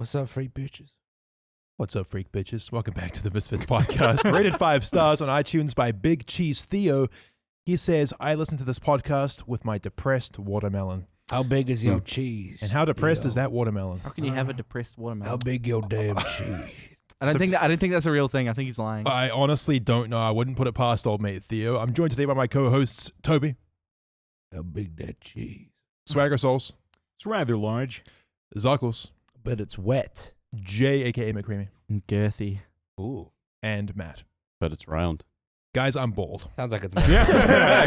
What's up, freak bitches? What's up, freak bitches? Welcome back to the Misfits podcast. Rated 5 stars on iTunes by Big Cheese Theo. He says, I listen to this podcast with my depressed watermelon. How big is your cheese? And how depressed is that watermelon? How can you have a depressed watermelon? How big your damn cheese? I don't think that's a real thing. I think he's lying. I honestly don't know. I wouldn't put it past old mate Theo. I'm joined today by my co-hosts, Toby. How big that cheese? Swagger Souls. It's rather large. Zuckles. But it's wet. Jay, a.k.a. McCreamy. And girthy. Ooh. And Matt. But it's round. Guys, I'm bald. Sounds like it's Yeah,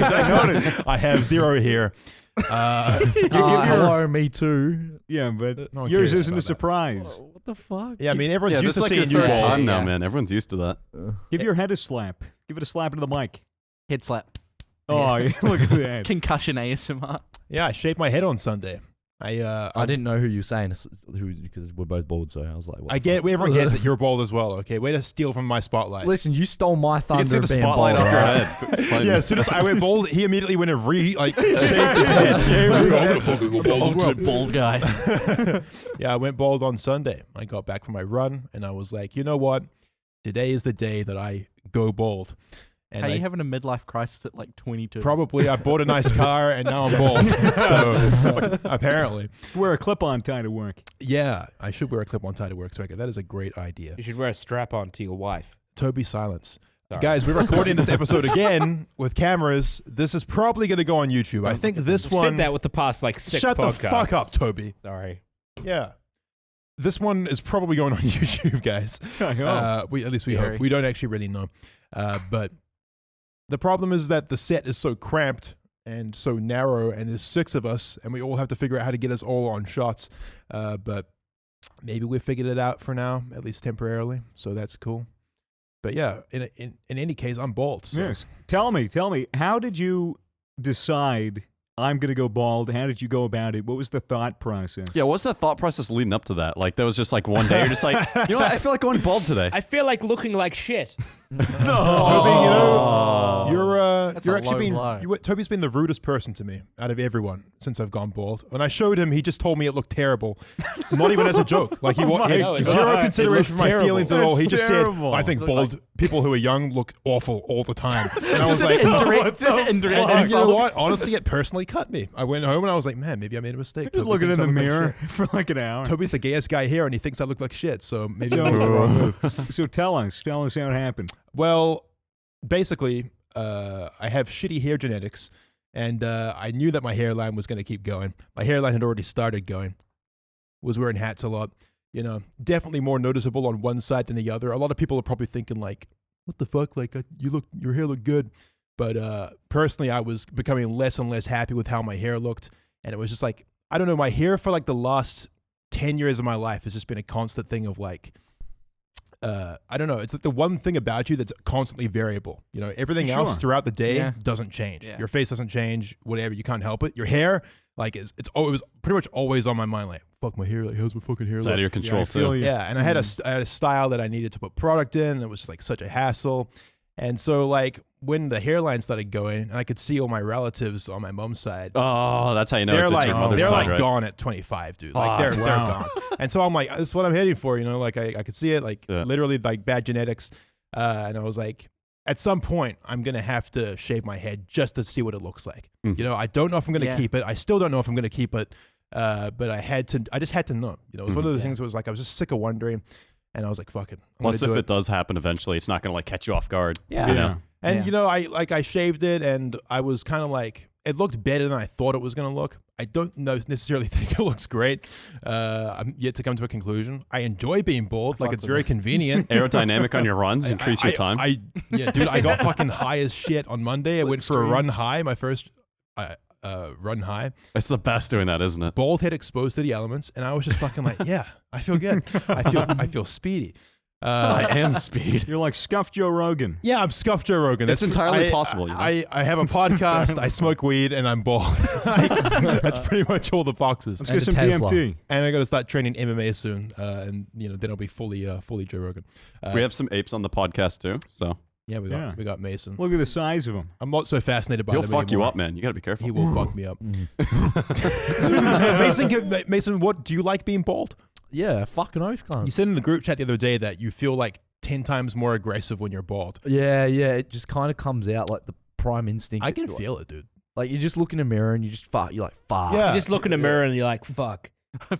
I noticed. I have 0 here. Hello, me too. Yeah, but No one yours cares isn't about a that. surprise. What the fuck? Yeah, I mean, everyone's Yeah, used this to is like seeing your you third bald. time now, Yeah. man. Everyone's used to that. Give your head a slap. Give it a slap into the mic. Head slap. Oh, yeah, look at that. Concussion ASMR. Yeah, I shaved my head on Sunday. I didn't know who you were saying because we're both bald, so I was like, what I the get, fuck? everyone gets it. You're bald as well, okay? Way to steal from my spotlight. Listen, you stole my You thunder. can see the of being spotlight bald, off your right? head. Yeah, as soon as I went bald, he immediately went and shaved his head. I'm gonna fucking go bald as well. Bald guy. Yeah, I went bald on Sunday. I got back from my run, and I was like, you know what? Today is the day that I go bald. And Are I you having a midlife crisis at like 22? probably, I bought a nice car, and now I'm bald. So, apparently. Wear a clip-on tie to work. Yeah, I should wear a clip-on tie to work, Swagger. That is a great idea. You should wear a strap-on to your wife. Toby, silence. Sorry. Guys, we're recording this episode again with cameras. This is probably going to go on YouTube. I think this I've one... said that with the past like 6 Shut podcasts. the fuck up, Toby. Sorry. Yeah. This one is probably going on YouTube, guys. I know. At least we Scary. hope. We don't actually really know. But the problem is that the set is so cramped and so narrow, and there's 6 of us, and we all have to figure out how to get us all on shots. But maybe we figured it out for now, at least temporarily. So that's cool. But yeah, in any case, I'm bald. So. Yes. Tell me, how did you decide I'm going to go bald? How did you go about it? What was the thought process? Yeah, what's the thought process leading up to that? Like, there was just like one day you're just like, you know what? I feel like going bald today. I feel like looking like shit. Toby, you know, That's you're a actually low been blow. Toby's been the rudest person to me out of everyone since I've gone bald. When I showed him, he just told me it looked terrible, not even as a joke. Like he my had God. zero It consideration for my looks feelings at all. He That's just terrible. said, "I think Look bald people who are young look awful all the time." And I was Just like, indirect and you know insult. what? Honestly, it personally cut me. I went home and I was like, man, maybe I made a mistake. Just Toby looking in thinks the I look like mirror shit. for like an hour. Toby's the gayest guy here, and he thinks I look like shit. So maybe I So- made the wrong move. So tell us how it happened. Well, basically, I have shitty hair genetics, and I knew that my hairline was going to keep going. My hairline had already started going. Was wearing hats a lot. You know, definitely more noticeable on one side than the other. A lot of people are probably thinking like, "What the fuck? Like, your hair looked good." But personally, I was becoming less and less happy with how my hair looked, and it was just like, I don't know, my hair for like the last 10 years of my life has just been a constant thing of like, I don't know. It's like the one thing about you that's constantly variable. You know, everything Sure. else throughout the day Yeah. doesn't change. Yeah. Your face doesn't change. Whatever, you can't help it. Your hair, like, it was pretty much always on my mind. Like, fuck my hair. Like, how's my fucking hair It's look? out of your control, I feel too. you. Yeah, and I had a style that I needed to put product in, and it was like such a hassle. And so like when the hairline started going, and I could see all my relatives on my mom's side. Oh, that's how you know They're it's like your mother's they're side, like right? gone at 25, dude. Like they're wow. gone. And so I'm like, this is what I'm heading for, you know. Like I could see it, like Yeah. literally like bad genetics. And I was like, at some point, I'm gonna have to shave my head just to see what it looks like. Mhm. You know, I don't know if I'm gonna Yeah. keep it. I still don't know if I'm gonna keep it. But I just had to know. You know, it was one of those Yeah. things where it was like I was just sick of wondering, and I was like, fuck it. I'm Plus, gonna if do it does happen eventually, it's not going to like catch you off guard. Yeah. You Yeah. know? And Yeah. you know, I shaved it, and I was kind of like, it looked better than I thought it was gonna look. I don't necessarily think it looks great. I'm yet to come to a conclusion. I enjoy being bald, like fuck it's with very it. convenient. Aerodynamic on your runs, increase your time. Yeah, dude, I got fucking high as shit on Monday. I went for a Slipstream. run high, my first run high. It's the best doing that, isn't it? Bald head exposed to the elements, and I was just fucking like, yeah, I feel good. I feel speedy. I am speed. You're like scuffed Joe Rogan. Yeah, I'm scuffed Joe Rogan. It's entirely possible, you know? I have a podcast, I smoke weed, and I'm bald. That's pretty much all the boxes. Let's And get some a Tesla. DMT. And I got to start training MMA soon, and you know then I'll be fully Joe Rogan. We have some apes on the podcast too, so yeah, we got Mason. Look at the size of him. I'm not so fascinated by he'll them fuck you anymore. up, man. You got to be careful. He will fuck me up. Mm. Mason, what do you like being bald? Yeah, fucking oath, You cunt. said in the group chat the other day that you feel like 10 times more aggressive when you're bald. Yeah, it just kind of comes out like the prime instinct. I can like, feel it, dude. Like you just look in a mirror and you just fuck. You're like fuck. Yeah. You just look in the mirror and you're like, fuck,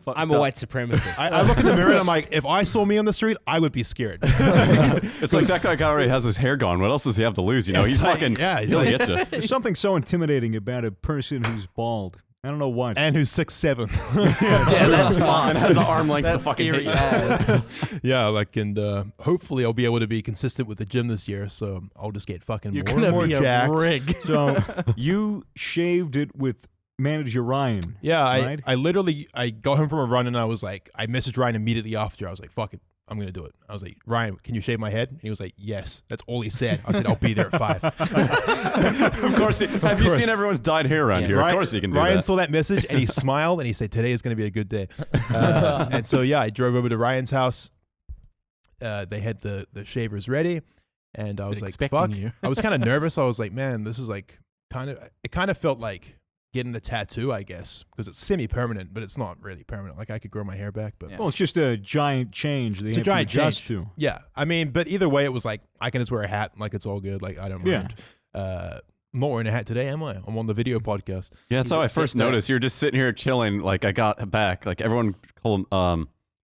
I'm a white supremacist. I look in the mirror and I'm like, if I saw me on the street, I would be scared. It's like that guy already has his hair gone. What else does he have to lose? You know, It's he's like- fucking. yeah, he's he'll like- get you. There's something so intimidating about a person who's bald. I don't know what. And who's 6'7". Yeah, that's fine. And has the arm length to That's fucking hit scary you. as. Yeah, like, and hopefully I'll be able to be consistent with the gym this year, so I'll just get fucking You're more and gonna more be jacked. a rig. So you shaved it with manager Ryan. Yeah, Right? I literally, I got home from a run and I was like, I messaged Ryan immediately after. I was like, fuck it, I'm going to do it. I was like, Ryan, can you shave my head? And he was like, yes. That's all he said. I said, I'll be there at 5. Of course. Have you seen everyone's dyed hair around here? Of course he can do Ryan that. saw that message and he smiled and he said, today is going to be a good day. And so, yeah, I drove over to Ryan's house. They had the shavers ready. And I was like, expecting fuck. you. I was kind of nervous. I was like, man, this is like it kind of felt like getting a tattoo, I guess, because it's semi-permanent, but it's not really permanent. Like I could grow my hair back, but Well, it's just a giant change they It's a have to giant adjust change. to. yeah, I mean, but either way, it was like I can just wear a hat, like it's all good. Like I don't Yeah. mind. I'm not wearing a hat today, am I? I'm on the video podcast. Yeah, that's how I first noticed. You were just sitting here chilling. Like I got back. Like everyone came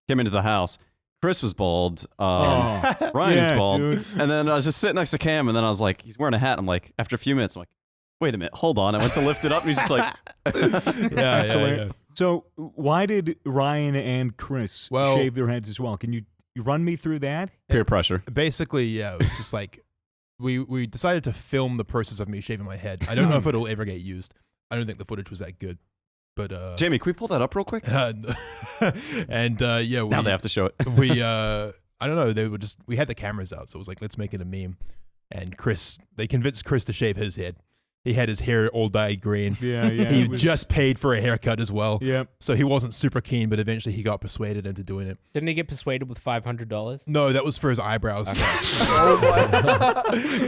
into the house. Chris was bald. Ryan's yeah, bald. dude. And then I was just sitting next to Cam, and then I was like, he's wearing a hat. I'm like, after a few minutes, I'm like, wait a minute, hold on. I went to lift it up, and he's just like, Yeah, yeah. So why did Ryan and Chris Well- shave their heads as well? Can you run me through that? peer pressure. Basically, yeah, it was just like we decided to film the process of me shaving my head. I don't know if it'll ever get used. I don't think the footage was that good, but Jamie, can we pull that up real quick? and yeah, Now they have to show it. we I don't know, we had the cameras out, so it was like, let's make it a meme. And they convinced Chris to shave his head. He had his hair all dyed green. Yeah, yeah. He it was- just paid for a haircut as well. Yeah. So he wasn't super keen, but eventually he got persuaded into doing it. Didn't he get persuaded with $500? No, that was for his eyebrows.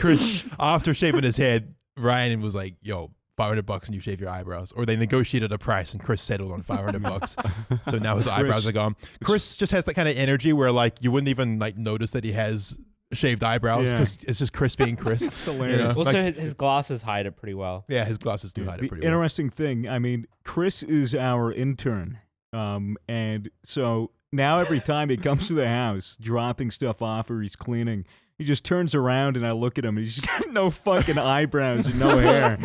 Chris, after shaving his head, Ryan was like, yo, $500 and you shave your eyebrows. Or they negotiated a price and Chris settled on $500. So now his eyebrows are gone. Chris just has that kind of energy where like you wouldn't even like notice that he has shaved eyebrows Yeah. because it's just Chris being Chris. It's hilarious. Also, Like- his glasses hide it pretty well. Yeah, his glasses do hide The it pretty well. interesting thing, I mean, Chris is our intern. And so now every time he comes to the house, dropping stuff off or he's cleaning, he just turns around and I look at him and he's got no fucking eyebrows and no hair.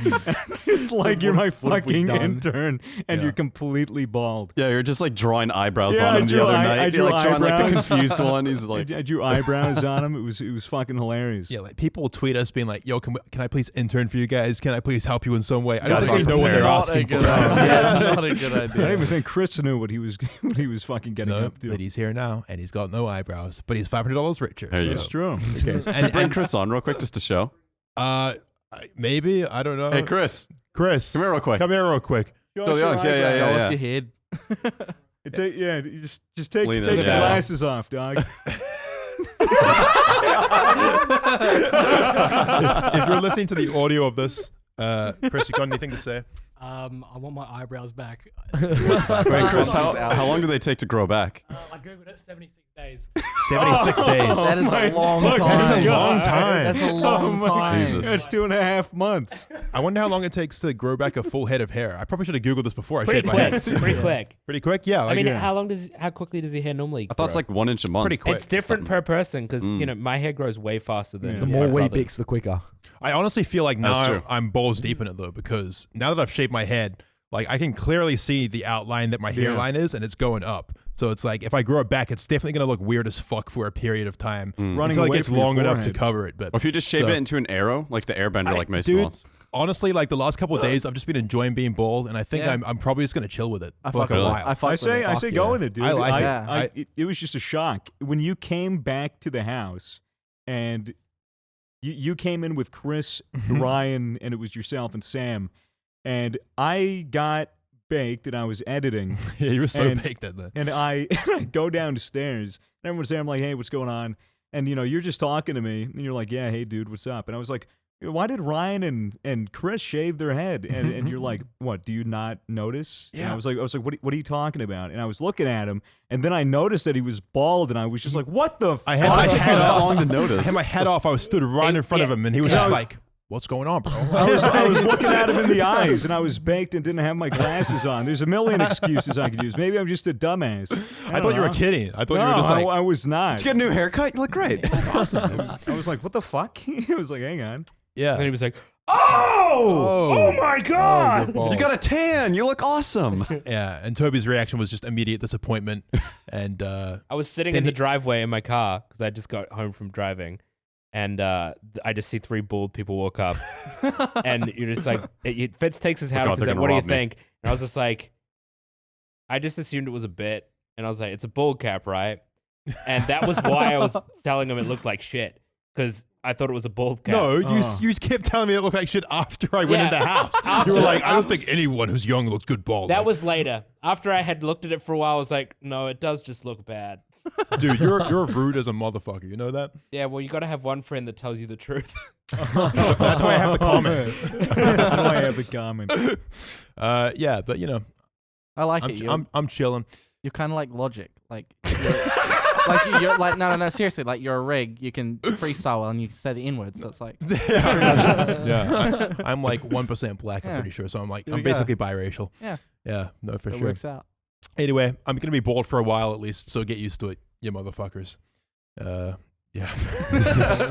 It's like you're my what have we fucking done? intern and Yeah. you're completely bald. Yeah, you're just like drawing eyebrows Yeah, on I him the drew other eye- night. I drew You're like drawing like the eyebrows. confused one. He's like, I drew eyebrows on him. It was fucking hilarious. Yeah, like people will tweet us being like, yo, can I please intern for you guys? Can I please help you in some way? I don't Guys think they aren't know what they're prepared. asking for. Yeah, not a good I idea. don't even think Chris knew what he was fucking getting No, up to. but he's here now and he's got no eyebrows, but he's $500 richer. There you so It's true. who cares? bring Chris on real quick just to show. Maybe, I don't know. Hey, Chris, Chris, come here real quick. Come here real quick. Show the audience. Yeah, yeah, Show yeah, us yeah. your head. You just take Lean your in, yeah. glasses off, dog. If you're listening to the audio of this, Chris, you got anything to say? I want my eyebrows back. Wait, Chris, how long do they take to grow back? I googled it, 76 days. 76 days. That is my a long fucking time. That is a long God. time. That's a long time. Jesus. That's 2.5 months. I wonder how long it takes to grow back a full head of hair. I probably should have Googled this before I Pretty shaved my quick. head. Pretty quick. Pretty quick? Yeah. I Like, mean, yeah. how quickly does your hair normally I thought it's grow? like 1 inch a month. Pretty quick. It's different something. per person because Mm. you know my hair grows way faster than Yeah. The my more we brother's. bix, the quicker. I honestly feel like That's now true. I'm balls deep in it though, because now that I've shaved my head, like I can clearly see the outline that my hairline is, and it's going up. So it's like if I grow it back, it's definitely gonna look weird as fuck for a period of time Running until it away gets from your long enough to forehead. cover it. But Or if you just shave So- it into an arrow, like the airbender, like Mason dude, wants. honestly, like the last couple of days, I've just been enjoying being bald, and I think Yeah. I'm probably just gonna chill with it I for like fuck a with it. while. I fuck I with say it. go yeah. with it, dude. I like it. it was just a shock when you came back to the house and you came in with Chris, Ryan, and it was yourself and Sam, and I got baked and I was editing. Yeah, you were so And- baked at that. And I go downstairs, and everyone's there. I'm like, hey, what's going on? And, you're just talking to me, and you're like, yeah, hey, dude, what's up? And I was like, why did Ryan and Chris shave their head? And you're like, what? Do you not notice? Yeah. And I was like, what are you talking about? And I was looking at him, and then I noticed that he was bald, and I was just like, what the? I had my It took head that off. long to notice. I had my head off. I was stood right in front of him, and he was just like, "What's going on, bro?" I was looking at him in the eyes, and I was baked and didn't have my glasses on. There's a million excuses I could use. Maybe I'm just a dumbass. I thought you were kidding. I thought you were just like, I was not. Did you get a new haircut? You look great. I was like, what the fuck? I was like, hang on. yeah. And he was like, Oh my God. you're bald. You got a tan. You look awesome. Yeah, and Toby's reaction was just immediate disappointment, and I was sitting Then in the he- driveway in my car because I just got home from driving. And I just see 3 bald people walk up. And you're just like, Fitz takes his hat God, off. He's they're like, gonna what do you rob me. think? And I was just like, I just assumed it was a bit. And I was like, it's a bald cap, right? And that was why I was telling him it looked like shit. Because I thought it was a bald cap. no, you kept telling me it looked like shit after I went in the house. You were like, I don't think anyone who's young looks good bald. That Like, was later. After I had looked at it for a while, I was like, no, it does just look bad. dude, you're rude as a motherfucker. You know that? Yeah, well, you got to have one friend that tells you the truth. That's why I have the comments. That's why I have the comments. Yeah, but you know, I like I'm it. You're, I'm chilling. you're kind of like Logic. Like, you're like, no, seriously. Like, you're a rig. You can freestyle and you can say the N-word. So it's like, Yeah, I'm like 1% black. I'm Yeah. pretty sure. So I'm like, There I'm we go. basically biracial. Yeah. Yeah, no, for it sure. works out. Anyway, I'm gonna be bald for a while at least, so get used to it, you motherfuckers. Yeah.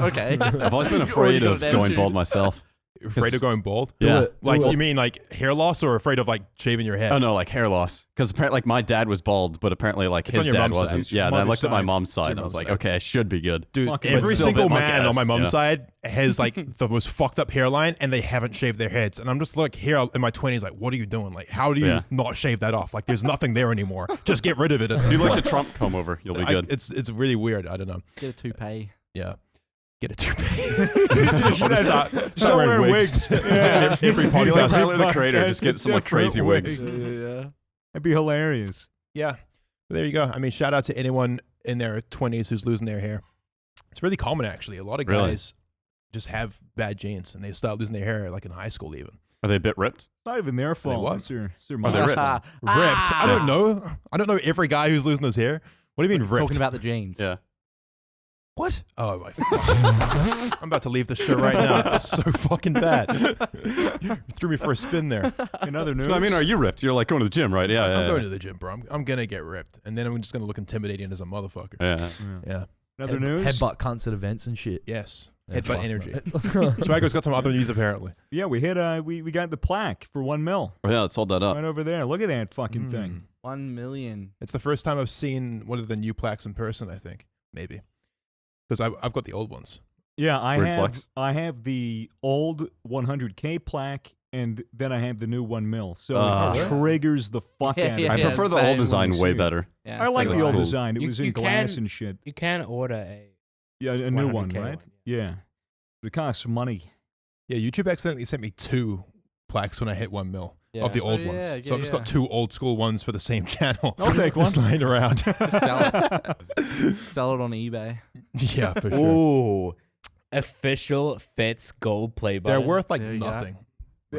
Okay. I've always been You afraid already of got an going attitude. bald myself. Afraid of going bald? Yeah. Like you mean like hair loss, or afraid of like shaving your head? Oh no, like hair loss. Because apparently, like my dad was bald, but apparently, like It's his on your dad mom's wasn't. side. Yeah, and I Mother's looked at my side. mom's It's side, your and I was mom's like, side. okay, I should be good. Dude, Fucking- every but still a single bit man punk-ass, on my mom's yeah. side has like the most fucked up hairline, and they haven't shaved their heads. And I'm just like here in my 20s, like, what are you doing? Like, how do you Yeah. not shave that off? Like, there's nothing there anymore. Just get rid of it. Do you like the Trump comb over? You'll be good. It's really weird. I don't know. Get a toupee. Yeah. Get a toupee. I'll just start wear wearing wigs. wigs. Yeah. Every Be like podcast. Tyler the Creator, just get some like crazy wigs. Yeah. That'd be hilarious. Yeah. There you go. I mean, shout out to anyone in their 20s who's losing their hair. It's really common, actually. A lot of Really? guys just have bad genes, and they start losing their hair like in high school even. Are they a bit ripped? Not even their fault. what? It's their they mom. ripped? Ripped. I don't know. I don't know every guy who's losing his hair. What do you mean ripped? Talking about the jeans. Yeah. What? Oh, my fuck. I'm about to leave the show right now. That's so fucking bad. You threw me for a spin there. In other news, So, I mean, are you ripped? You're like going to the gym, right? Yeah. I'm yeah, going to the gym, bro. I'm going to get ripped. And then I'm just going to look intimidating as a motherfucker. yeah. Yeah. in other news, Headbutt cunts at events and shit. Yes. Yeah, Headbutt fuck energy. that. Swagger's got some other news, apparently. yeah, we hit. We got the plaque for 1 mil Oh, yeah, let's hold that up. right over there. Look at that fucking Mm. thing. 1 million. It's the first time I've seen one of the new plaques in person, I think. Maybe. Because I've got the old ones. Yeah, Weird flex. I have the old 100K plaque, and then I have the new 1 mil. So Ah. it triggers the fuck Yeah, out of yeah, I me. yeah. prefer the same. old design way See. better. Yeah, I like so the old cool. design. It You- was you in glass can- and shit. You can order a. Yeah, a new one, 100K right? one, Yeah. It costs money. Yeah, YouTube accidentally sent me 2 plaques when I hit 1 mil Yeah. of the old Oh, ones. yeah, So yeah, I've just yeah. got 2 old school ones for the same channel. I'll take one. Just lying around. Just sell it. Sell it on eBay. Yeah, for sure. Ooh, official FITZ gold play They're button. worth like There you go. nothing.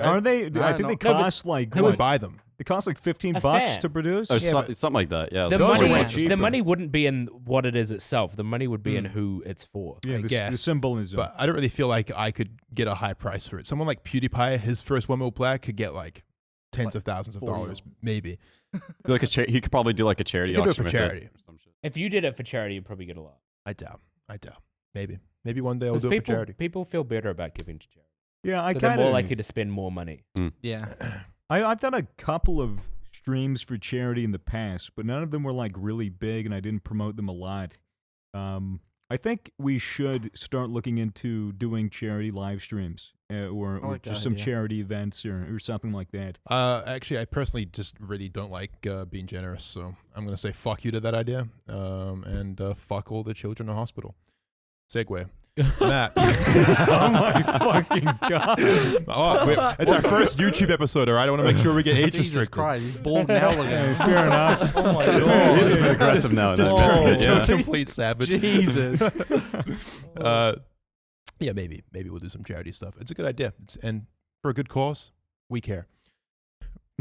Are they? I No, think they no. cost like Who would what? buy them? It costs like 15 A bucks fan. to produce. Or Yeah, but- something like that. Yeah. The Those are way money, cheaper. the money wouldn't be in what it is itself. The money would be in Mm. who it's for. Yeah, I the guess. symbolism. But I don't really feel like I could get a high price for it. Someone like PewDiePie, his first 1 mil plaque could get like tens of thousands of 40 dollars, maybe. Like he could probably do like a charity He could do it auction for with charity. Or some shit. If you did it for charity, you'd probably get a lot. I doubt. Maybe one day I'll 'Cause do it for people, charity. people feel better about giving to charity. yeah, I 'Cause they're kind more of. likely to spend more money. Yeah. I've done a couple of streams for charity in the past, but none of them were like really big, and I didn't promote them a lot. I think we should start looking into doing charity live streams or like just that some idea. charity events or something like that. Actually, I personally just really don't like being generous, so I'm gonna say fuck you to that idea, and fuck all the children in the hospital. Segue. Matt. Oh my fucking god! It's our first YouTube episode, all right? I want to make sure we get age Jesus restricted. Christ. He's bald now. Look at him. Fair enough. Oh my He is a god. bit aggressive now. Just That's turned good, into a yeah. complete savage. Jesus. Yeah, maybe we'll do some charity stuff. It's a good idea. And for a good cause, we care.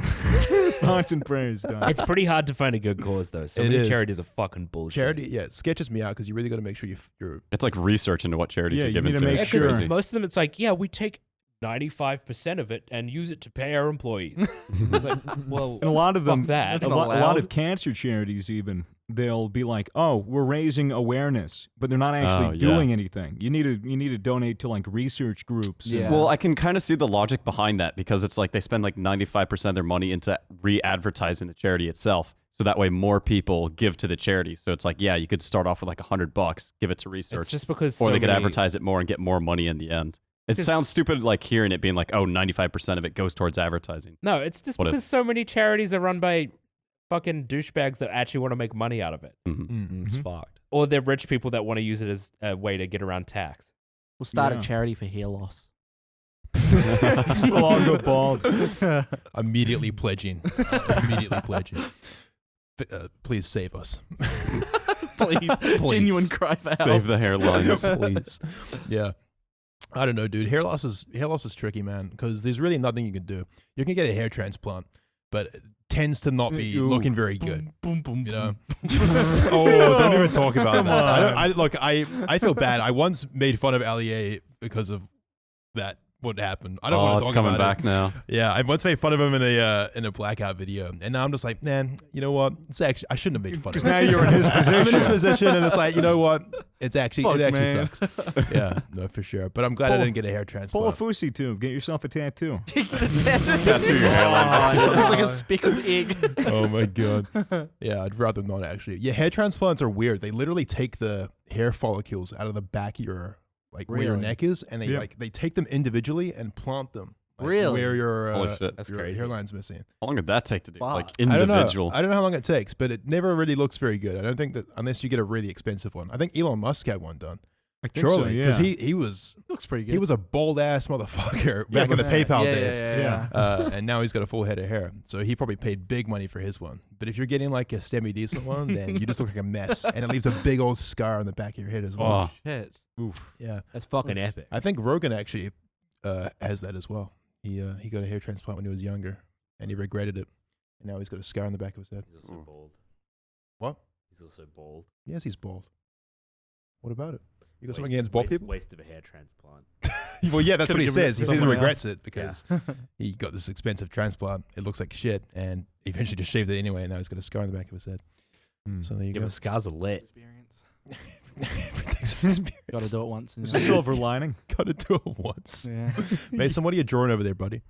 Thoughts and prayers, Don. It's pretty hard to find a good cause though. So It many is. charities are fucking bullshit. Charity, yeah, it sketches me out because you really got to make sure you're. It's like research into what charities Yeah, are you given need to to. make Yeah, It's 'cause sure. crazy. most of them, it's like, yeah, we take 95% of it and use it to pay our employees. Like, well, And a lot of them, fuck that. a not lot allowed. of cancer charities even, they'll be like, "Oh, we're raising awareness," but they're not actually Oh, yeah. doing anything. You need to donate to like research groups. and- Yeah. Well, I can kind of see the logic behind that because it's like they spend like 95% of their money into re-advertising the charity itself. So that way more people give to the charity. So it's like, yeah, you could start off with like $100, give it to research. it's just because or so they could many- advertise it more and get more money in the end. It 'Cause- sounds stupid like hearing it being like, oh, 95% of it goes towards advertising. No, it's just What if- because so many charities are run by fucking douchebags that actually want to make money out of it. Mhm. It's fucked. Or they're rich people that want to use it as a way to get around tax. We'll start Yeah. a charity for hair loss. We'll all go bald. Immediately pledging. Please save us. Please. Genuine cry for help. Save the hairlines. Please. Yeah. I don't know, dude. Hair loss is tricky, man, because there's really nothing you can do. You can get a hair transplant, but it tends to not be Ooh. looking very good. Boom, boom, You know? boom. Oh, don't even talk about Come that. on. Look, I feel bad. I once made fun of Allier because of that. What happened? I don't Oh, want to it's talk coming about back it. now. Yeah, I once made fun of him in a blackout video, and now I'm just like, man, you know what? It's actually I shouldn't have made fun of Because him. now you're in his I'm in his position. position, and it's like, you know what? It actually man. sucks. Yeah, no, for sure. But I'm glad I Pull- didn't get a hair Pull a transplant. fousey too. Get yourself a tattoo. Tattoo your hairline. Oh, it looks like a speckled egg. Oh my god. Yeah, I'd rather not actually. Yeah, hair transplants are weird. They literally take the hair follicles out of the back of your where your Really? neck is, and they Yeah. they take them individually and plant them. Really? Where your Holy shit. That's your crazy. hairline's missing. How long would that take to do? Fuck. Like I don't individual. know. I don't know how long it takes, but it never really looks very good. I don't think that unless you get a really expensive one. I think Elon Musk had one done. I think so, Surely, yeah. because he was Looks pretty good. he was a bald ass motherfucker back in the Yeah, PayPal yeah, days. Yeah. And now he's got a full head of hair. So he probably paid big money for his one. But if you're getting like a semi-decent one, then you just look like a mess. And it leaves a big old scar on the back of your head as well. Oh, Shit. Oof. Yeah. That's fucking epic. I think Rogan actually has that as well. He got a hair transplant when he was younger, and he regretted it. And now he's got a scar on the back of his head. He's also bald. What? He's also bald. Yes, he's bald. What about it? You got something against bald people? Waste of a hair transplant. Well, yeah, that's what he Could've given it says. to He says he someone regrets it because he got this expensive transplant. It looks like shit, and eventually just shaved it anyway, and now he's got a scar on the back of his head. Hmm. So there you Yeah, go. but scars are lit. Experience. Everything's an experience. Got to do it once. There's a silver lining. Gotta do it once. Yeah. Mason, what are you drawing over there, buddy?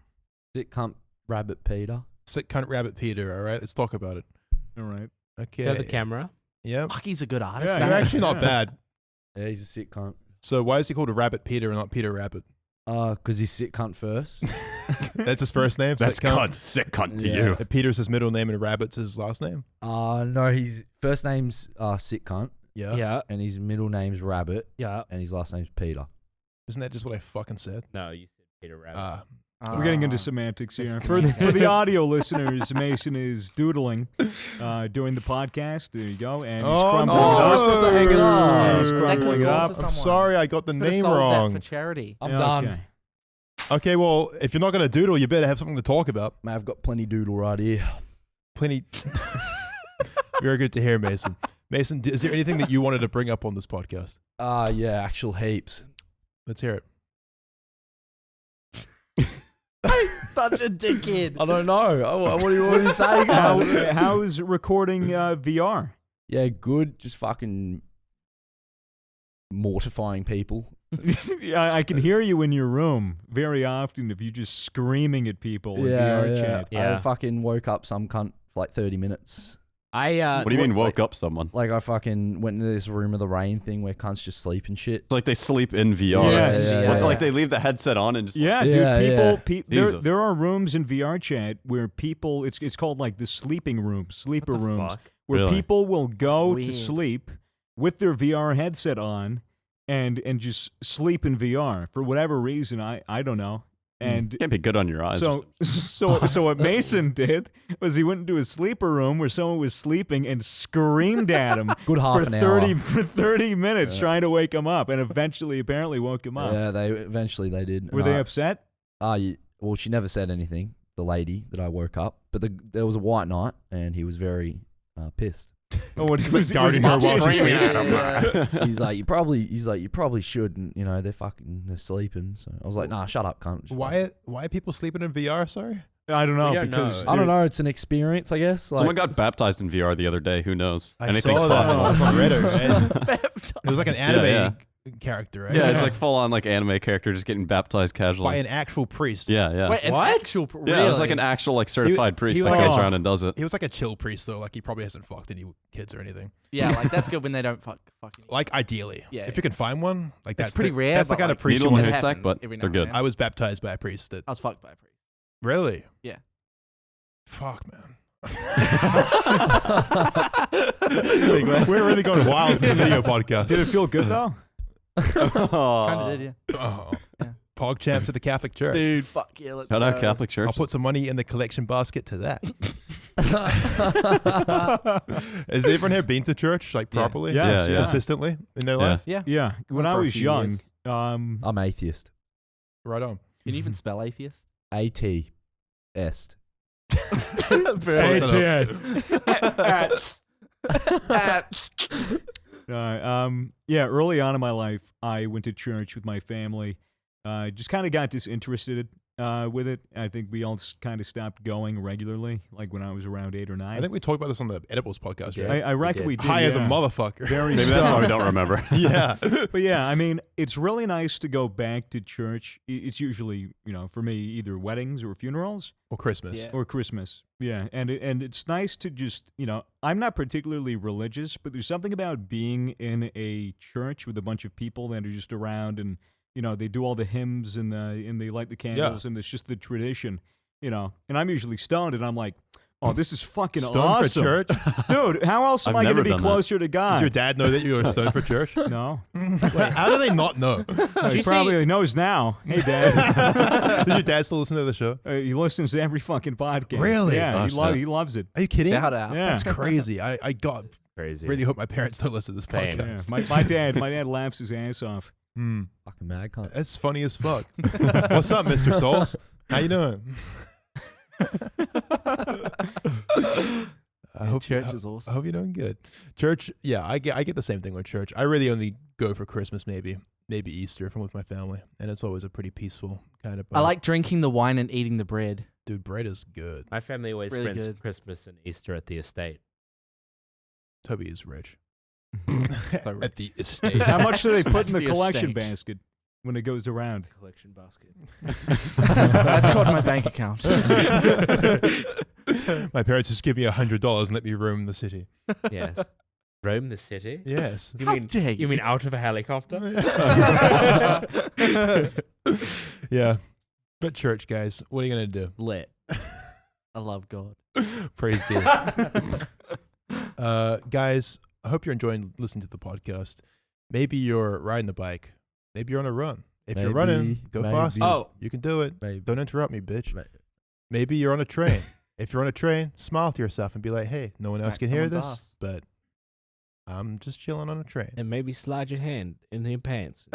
Dick cunt rabbit Peter. Sick cunt rabbit Peter, all right? Let's talk about it. All right. Okay. Got the camera. Yeah. Fuck, he's a good artist. Yeah, You're that. actually not bad. Yeah, he's a sick cunt. So why is he called a rabbit Peter and not Peter Rabbit? Because he's sick cunt first. That's his first name? that's Sick cunt. Sick cunt to Yeah. you. Peter's his middle name and Rabbit's his last name? No, his first name's sick cunt, Yeah. Yeah. and his middle name's Rabbit, Yeah. and his last name's Peter. Isn't that just what I fucking said? No, you said Peter Rabbit. We're getting into semantics here. For the audio listeners, Mason is doodling during the podcast. There you go. And he's crumbling no. it We're up. supposed to hang it up. And he's That crumbling could it go up. to I'm someone. sorry, I got the Could've name sold that wrong. for charity. I'm Yeah, done. okay. Okay, well, if you're not going to doodle, you better have something to talk about. Man, I've got plenty doodle right here. Plenty. Very good to hear, Mason. Mason, is there anything that you wanted to bring up on this podcast? Yeah, actual heaps. Let's hear it. Such a dickhead. I don't know. What do you want to say? How's recording VR? Yeah, good. Just fucking mortifying people. Yeah, I can hear you in your room very often if you just screaming at people in VR chat. I Yeah. fucking woke up some cunt for like 30 minutes. I What do you mean woke up someone? Like I fucking went into this room of the rain thing where cunts just sleep and shit. It's like they sleep in VR. Yes. Yeah, Like they leave the headset on and just Yeah, Yeah, dude. yeah. Jesus. There are rooms in VR chat where people. It's called like the sleeping room, sleeper what the rooms, fuck? where Really? people will go to Weird. sleep with their VR headset on and just sleep in VR for whatever reason. I don't know. And Can't be good on your eyes. so what Mason did was he went into his sleeper room where someone was sleeping and screamed at him Good half for an hour. 30 minutes trying to wake him up, and eventually apparently woke him up. Yeah, eventually they did. Were they upset? Well, she never said anything, the lady that I woke up. But there was a white knight, and he was very pissed. Oh, what He's like guarding her while she sleeps. He's like, you probably should, and they're sleeping. So I was like, nah, shut up, cunt. Why are people sleeping in VR? Sorry. I don't know We don't because know. I don't know. It's an experience, I guess. Like, Someone got baptized in VR the other day. Who knows? I Anything's saw that. possible. It was on Reddit. And it was like an anime character, right? Yeah, it's like full on like anime character just getting baptized casually. by an actual priest. Yeah. Wait, an What? actual Yeah, it was like an actual like certified priest he was that like goes a- around and does it. He was like a chill priest though. Like he probably hasn't fucked any kids or anything. Yeah, like that's good when they don't fucking. Like ideally, Yeah, if you can find one, like that's pretty the, rare, That's the but, kind of like, priest you needle in want. the It haystack, happens but every now they're and good. then. I was baptized by a priest. That I was fucked by a priest. really, Yeah. fuck, man. We're really going wild with the video podcast. Did it feel good though? Kind of did, yeah. Oh. Yeah. PogChamp to the Catholic Church. Dude, fuck yeah, let's Shout out go. Catholic Church. I'll put some money in the collection basket to that. Has everyone here been to church like Yeah. properly? Yeah, yeah. Consistently in their life? Yeah. Yeah, when I For a was few young, years. I'm atheist. Right on. Can you even spell atheist? ATS. Close enough. Yeah, early on in my life, I went to church with my family. Just kind of got disinterested with it. I think we all kind of stopped going regularly, like when I was around 8 or 9. I think we talked about this on the Edibles podcast, Yeah. right? I reckon we did. High as a yeah. motherfucker. Very Maybe that's why we stoned. don't remember. Yeah. But yeah, I mean, it's really nice to go back to church. It's usually, for me, either weddings or funerals Or Christmas. Yeah. or Christmas. Yeah, and it's nice to just, I'm not particularly religious, but there's something about being in a church with a bunch of people that are just around and they do all the hymns and they light the candles and it's just the tradition, and I'm usually stoned and I'm like, oh, this is fucking Stoned awesome. for church? Dude, how else am I've I going to never be done that. closer to God? Does your dad know that you were stoned for church? No. Wait, how do they not know? He you probably knows now. Hey, Dad. Does your dad still listen to the show? He listens to every fucking podcast. Really? Yeah, Gosh, he loves it. Are you kidding? Shout out. Yeah. That's crazy. I Crazy. really hope my parents don't listen to this Same. Yeah. podcast. My dad laughs his ass off. Fucking mad cunt. That's funny as fuck. What's up, Mr. Souls? How you doing? I hope church I is awesome. I hope you're doing good. Church, yeah, I get the same thing with church. I really only go for Christmas, maybe Easter if I'm with my family, and it's always a pretty peaceful kind of. I like drinking the wine and eating the bread. dude, bread is good. My family always Really spends good. Christmas and Easter at the estate. Toby is rich. So At the estate. How much do they put in the The collection estate. basket when it goes around? Collection basket. That's called my bank account. My parents just give me $100 and let me roam the city. Yes. Roam the city? Yes. You How mean dare you? you mean out of a helicopter? Yeah. But church, guys, what are you going to do? Lit. I love God. Praise be. Guys, I hope you're enjoying listening to the podcast. Maybe you're riding the bike. Maybe you're on a run. If you're running, go fast. Oh. You can do it. Maybe. Don't interrupt me, bitch. Maybe. Maybe you're on a train. If you're on a train, smile to yourself and be like, hey, no one else Smack can hear someone's this, ass. but I'm just chilling on a train. And maybe slide your hand in your pants.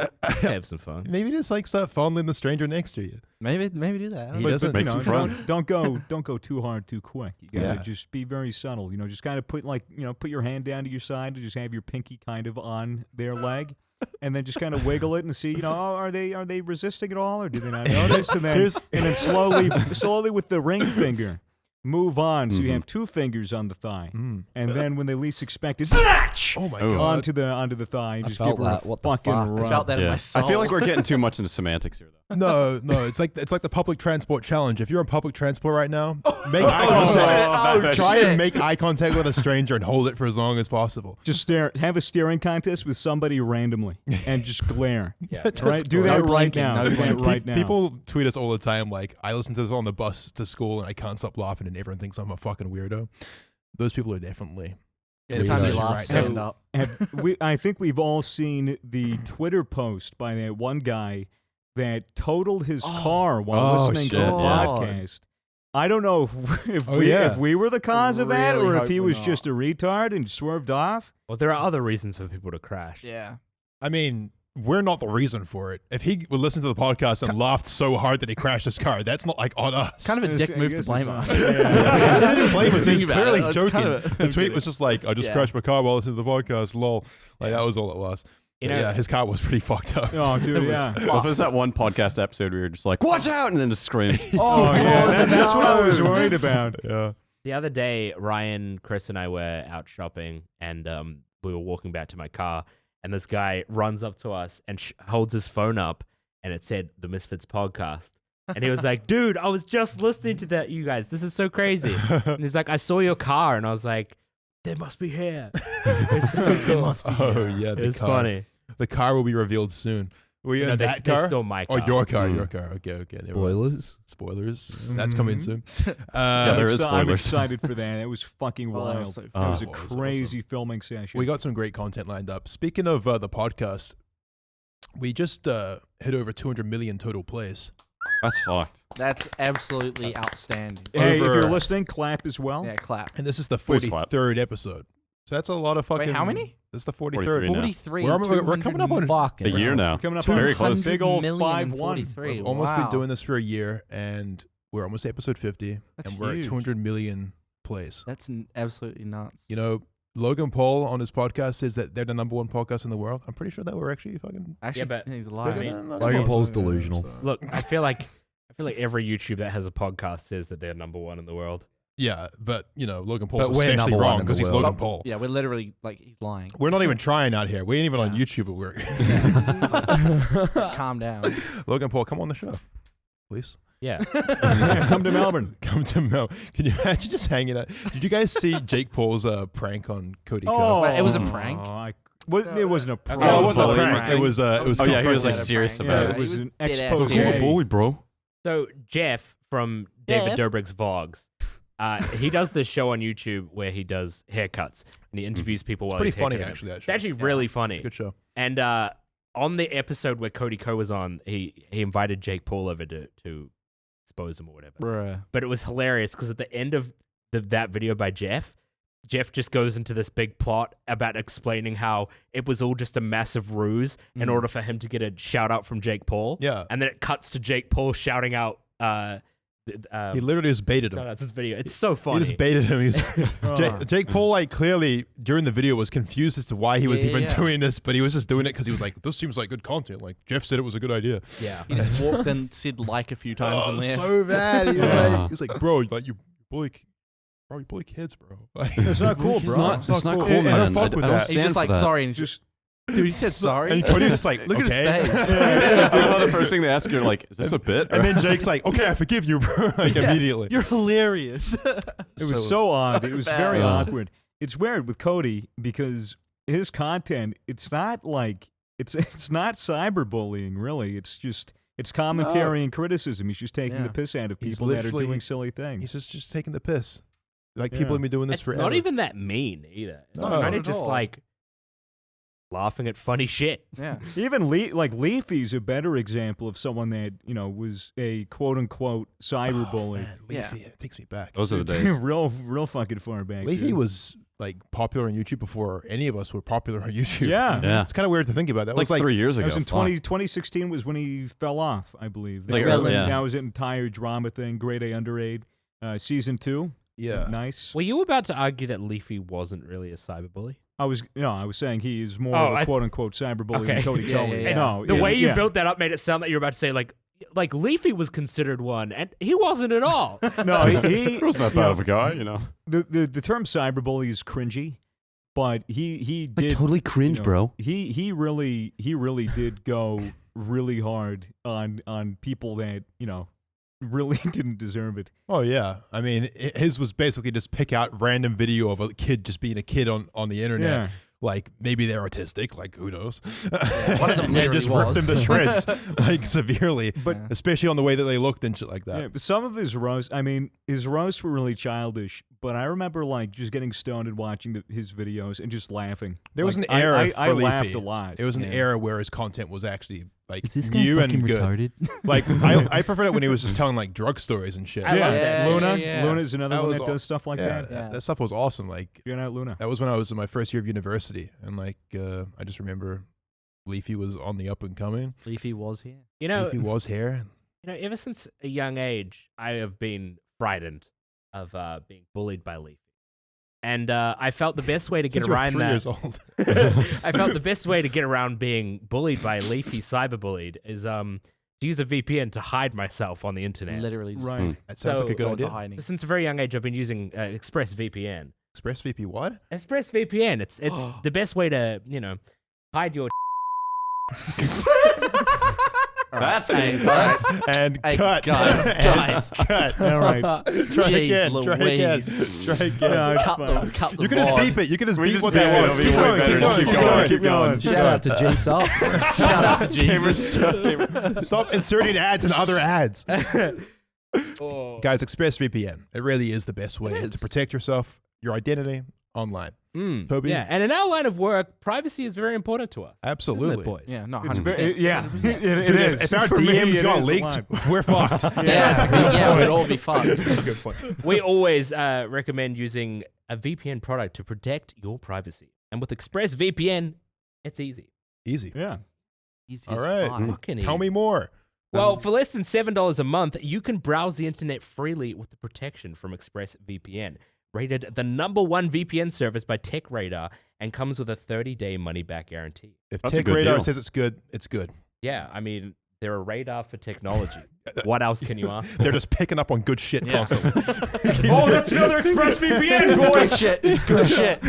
Have some fun. Maybe just like start fondling the stranger next to you. Maybe do that. I don't He know. doesn't make some friends. Don't go too hard too quick. You gotta Yeah. just be very subtle. Just kind of put put your hand down to your side and just have your pinky kind of on their leg. And then just kind of wiggle it and see, are they resisting at all or do they not notice? And then slowly with the ring finger, move on. So you have two fingers on the thigh, and then when they least expect it, snatch Oh my Oh. God. onto the thigh and I just felt give her that. a What the fucking fuck? I I rub. felt that in my Yeah. soul. I feel like we're getting too much into semantics here, though. No, it's like the public transport challenge. If you're on public transport right now, make eye contact. Try and make eye contact with a stranger and hold it for as long as possible. Just have a staring contest with somebody randomly and just glare. Just Right? Do glare. that right now. Do that right now. People tweet us all the time like, I listen to this on the bus to school and I can't stop laughing and everyone thinks I'm a fucking weirdo. Those people are definitely in a Every time you position laugh, right stand now. up. I think we've all seen the Twitter post by that one guy that totaled his car while listening to shit, the yeah. podcast. I don't know if Oh, yeah. if we were the cause of that, really or if hope he we're was not. just a retard and swerved off. Well, there are other reasons for people to crash. Yeah. I mean, we're not the reason for it. If he would listen to the podcast and laughed so hard that he crashed his car, that's not like on us. Kind of a I dick guess move to it's blame not. us. He didn't blame us. He was Think about clearly it. It's joking. kind of The tweet was just like, I just Yeah. crashed my car while listening to the podcast, lol. Like, that was all it was. You But know- yeah, his car was pretty fucked up. Oh, dude, yeah. Well, if it was that one podcast episode, we were just like, "Watch out!" and then just screamed. Oh, yeah. That's what I was worried about. Yeah. The other day, Ryan, Chris, and I were out shopping, and we were walking back to my car, and this guy runs up to us and holds his phone up, and it said the Misfits podcast. And he was like, dude, I was just listening to that, you guys. This is so crazy. And he's like, I saw your car, and I was like, they must be here. It's so cool. Oh, yeah. The It's car. funny. The car will be revealed soon. Were you No, in they that car? stole my Oh, car. your car, Mm. your car. Okay, okay. There we go. Spoilers. Spoilers. That's coming soon. Yeah, there is I'm spoilers. excited for that. It was fucking Oh, that wild. was so It fun. was a Oh, it was crazy filming session. We got some great content lined up. Speaking of the podcast, we just hit over 200 million total plays. That's fucked. That's absolutely outstanding. Hey, if over- you're listening, clap as well. Yeah, clap. And this is the Please clap. 43rd episode. So that's a lot of fucking... Wait, how many? This is the 43rd. 43 now. 43. We're coming up on... Fucking A year hell. now. Coming up Two on Very close. big old 5-1. 43. We've almost Wow. been doing this for a year, and we're almost at episode 50, That's and we're huge. at 200 million plays. That's absolutely nuts. You know, Logan Paul on his podcast says that they're the number one podcast in the world. I'm pretty sure that we're actually fucking... Actually, Yeah, but- he's bigger alive. than Logan Paul's Yeah, delusional. so- Look, I feel like every YouTube that has a podcast says that they're number one in the world. Yeah, but, you know, Logan Paul's But we're especially number one wrong in the because he's world. Logan Paul. Yeah, we're literally like he's lying. We're not even trying out here. We ain't even on Yeah. YouTube, but we're... Calm down. Logan Paul, come on the show, please. Yeah. Yeah, come to Melbourne. Come to Mel. Can you imagine just hanging out? Did you guys see Jake Paul's prank on Cody Oh, Ko? Wait, it was a prank? It wasn't a prank. Oh, it wasn't a bullying prank. It was Oh yeah, he was like Confronted. serious Yeah, about Yeah, it. it was He an was dead ass expose. serious. bully, bro. So Jeff from David Dobrik's vlogs, he does this show on YouTube where he does haircuts and he interviews people while Pretty he's funny, haircutting them. actually. It's actually really funny. It's a good show. And on the episode where Cody Ko was on, he invited Jake Paul over to expose him or whatever. Bruh. But it was hilarious because at the end of that video by Jeff just goes into this big plot about explaining how it was all just a massive ruse in order for him to get a shout out from Jake Paul. Yeah. And then it cuts to Jake Paul shouting out He literally just baited him. shout outs this video. It's so funny. He just baited him. He was, Oh. Jake Paul, like, clearly during the video was confused as to why he was Yeah, even yeah. doing this, but he was just doing it because he was like, "This seems like good content." Like Jeff said, it was a good idea. Yeah. He just walked and said like a few times and left. so bad. He was Yeah. like, "Bro, like you bully kids, bro." Like, It's not cool, it's bro. not, It's not cool, I don't man. fuck with I don't that. He's stand just for like that. sorry and just dude. He said sorry. And Cody was just like, Look okay. at his face. The first thing they ask you, like, is this a bit? And then Jake's like, "Okay, I forgive you, bro." Like immediately. You're hilarious. It was so odd. It was bad. very Yeah. awkward. It's weird with Cody because his content, it's not like it's not cyberbullying really. It's commentary and criticism. He's just taking Yeah. the piss out of He's people that are literally- doing silly things. He's just taking the piss. Like Yeah. people have been doing this It's forever. not even that mean either. It's No, kind not of at just all. like laughing at funny shit. Yeah. Even Leafy's a better example of someone that was a quote unquote cyberbully. Man, Leafy, it takes me back. Those are the days. real fucking far back. Leafy dude. was like popular on YouTube before any of us were popular on YouTube. Yeah. Yeah. It's kind of weird to think about. That Like was like 3 years That ago. was in Fuck. 2016 was when he fell off, I believe. Like That was early- when- yeah. That was an entire drama thing, grade A underage. Season 2, yeah. nice. Were you about to argue that Leafy wasn't really a cyberbully? I was saying he is more Oh, of a I- quote unquote cyberbully Okay. than Cody Yeah, Ko yeah, is. yeah. No, The way you yeah. built that up made it sound like you were about to say like Leafy was considered one, and he wasn't at all. No, he He wasn't that you bad know, of a guy, you know. the term cyberbully is cringy, but he did totally cringe, you know, bro. He really did go really hard on people that really didn't deserve it. Oh yeah. I mean, his was basically just pick out random video of a kid just being a kid on the internet. Yeah. Like maybe they're autistic. Like who knows? one of them and literally just rip was. them to shreds, like severely. But Yeah. Especially on the way that they looked and shit like that. yeah, but some of his roasts, I mean, his roasts were really childish. But I remember like just getting stoned and watching his videos and just laughing. There was Like, an era I for laughed Leafy. a lot. It was an Yeah. era where his content was actually like new and good. Like I preferred it when he was just telling like drug stories and shit. I love that. Luna. Yeah. Luna's another That one was that does stuff like that. That stuff was awesome. Like You're not Luna. that was when I was in my first year of university, and like I just remember Leafy was on the up and coming. Leafy was here. You know, Leafy was here. ever since a young age, I have been frightened of being bullied by Leafy. And I felt the best way to get Since you were around 3 that. years old. I felt the best way to get around being bullied by Leafy, cyberbullied, is to use a VPN to hide myself on the internet. Literally. Right. That sounds like a good Go into idea. hiding. So since a very young age, I've been using ExpressVPN. ExpressVPN what? ExpressVPN. It's the best way to hide your. That's Hey, good. And Hey, cut. guys. Cut. All right. Try Jeez again. Try again. Louise. Try again. No, it's Cut fine. the You can just VOD. beep it. You can just We beep just what beep that it. was. It'll be way better. Just keep going. Keep going. Shout out to G Subs. Shout out to Jesus. Stop inserting ads and other ads. Guys, ExpressVPN. It really is the best way to protect yourself, your identity online. Toby? Yeah, and in our line of work, privacy is very important to us. Absolutely. Isn't it, boys? Yeah, no, It's 100%. very, yeah, it Dude, is. if our For me, DMs it got is a leaked, lot. we're fucked. Yeah, we'd all be fucked. Good point. We always recommend using a VPN product to protect your privacy. And with ExpressVPN, it's easy. Easy. Yeah. Easy All as right. pie. Fucking Tell easy. me more. Well, for less than $7 a month, you can browse the internet freely with the protection from ExpressVPN. Rated the #1 VPN service by TechRadar and comes with a 30-day money-back guarantee. If That's a good TechRadar deal. says it's good, it's good. Yeah, I mean, they're a radar for technology. What else can you ask for? They're just picking up on good shit Yeah. constantly. Oh, that's another ExpressVPN, Good boys! shit. It's good shit.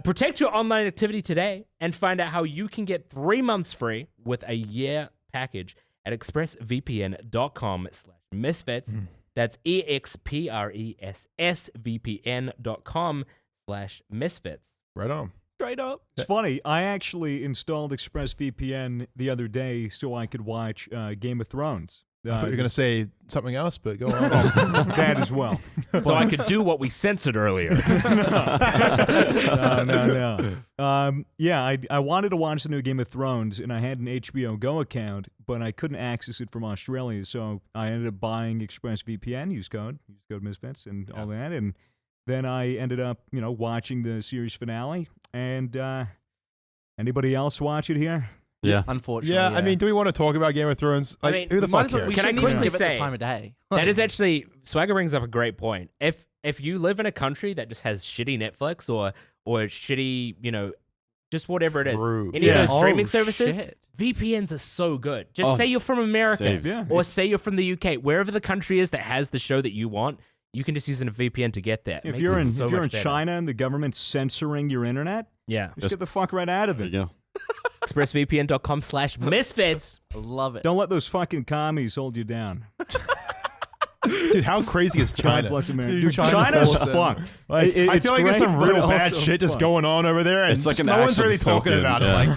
Protect your online activity today and find out how you can get 3 months free with a year package at expressvpn.com/misfits. That's expressvpn.com/misfits. Right on. Straight up. It's funny. I actually installed ExpressVPN the other day so I could watch Game of Thrones. I thought you were going to say something else, but go on. that as well. So I could do what we censored earlier. No. Yeah, I wanted to watch the new Game of Thrones, and I had an HBO Go account, but I couldn't access it from Australia, so I ended up buying ExpressVPN, use code Misfits, and all that, and then I ended up, watching the series finale. And anybody else watch it here? Yeah. Unfortunately. Yeah, I mean, do we want to talk about Game of Thrones? Like, mean, who the might fuck as well, cares? we Can I shouldn't even quickly give it say- the time of day. That is actually, Swagger brings up a great point. If you live in a country that just has shitty Netflix or shitty, just whatever it is, True. any of Yeah. those streaming Oh, services, shit. VPNs are so good. Just Oh, say you're from America saves. Yeah. or say you're from the UK, wherever the country is that has the show that you want, you can just use a VPN to get that. If Makes you're it in so if you're in much better. China and the government's censoring your internet, yeah, just get the fuck right out of There it. you go. expressvpn.com/misfits. I love it. Don't let those fucking commies hold you down. Dude, how crazy is God China? bless America. Dude, Dude, China's China's awesome. fucked. Like, I It's feel like there's great, some but real bad also shit just fucked. going on over there, and It's like just an no one's actual really talking dystopian, about yeah.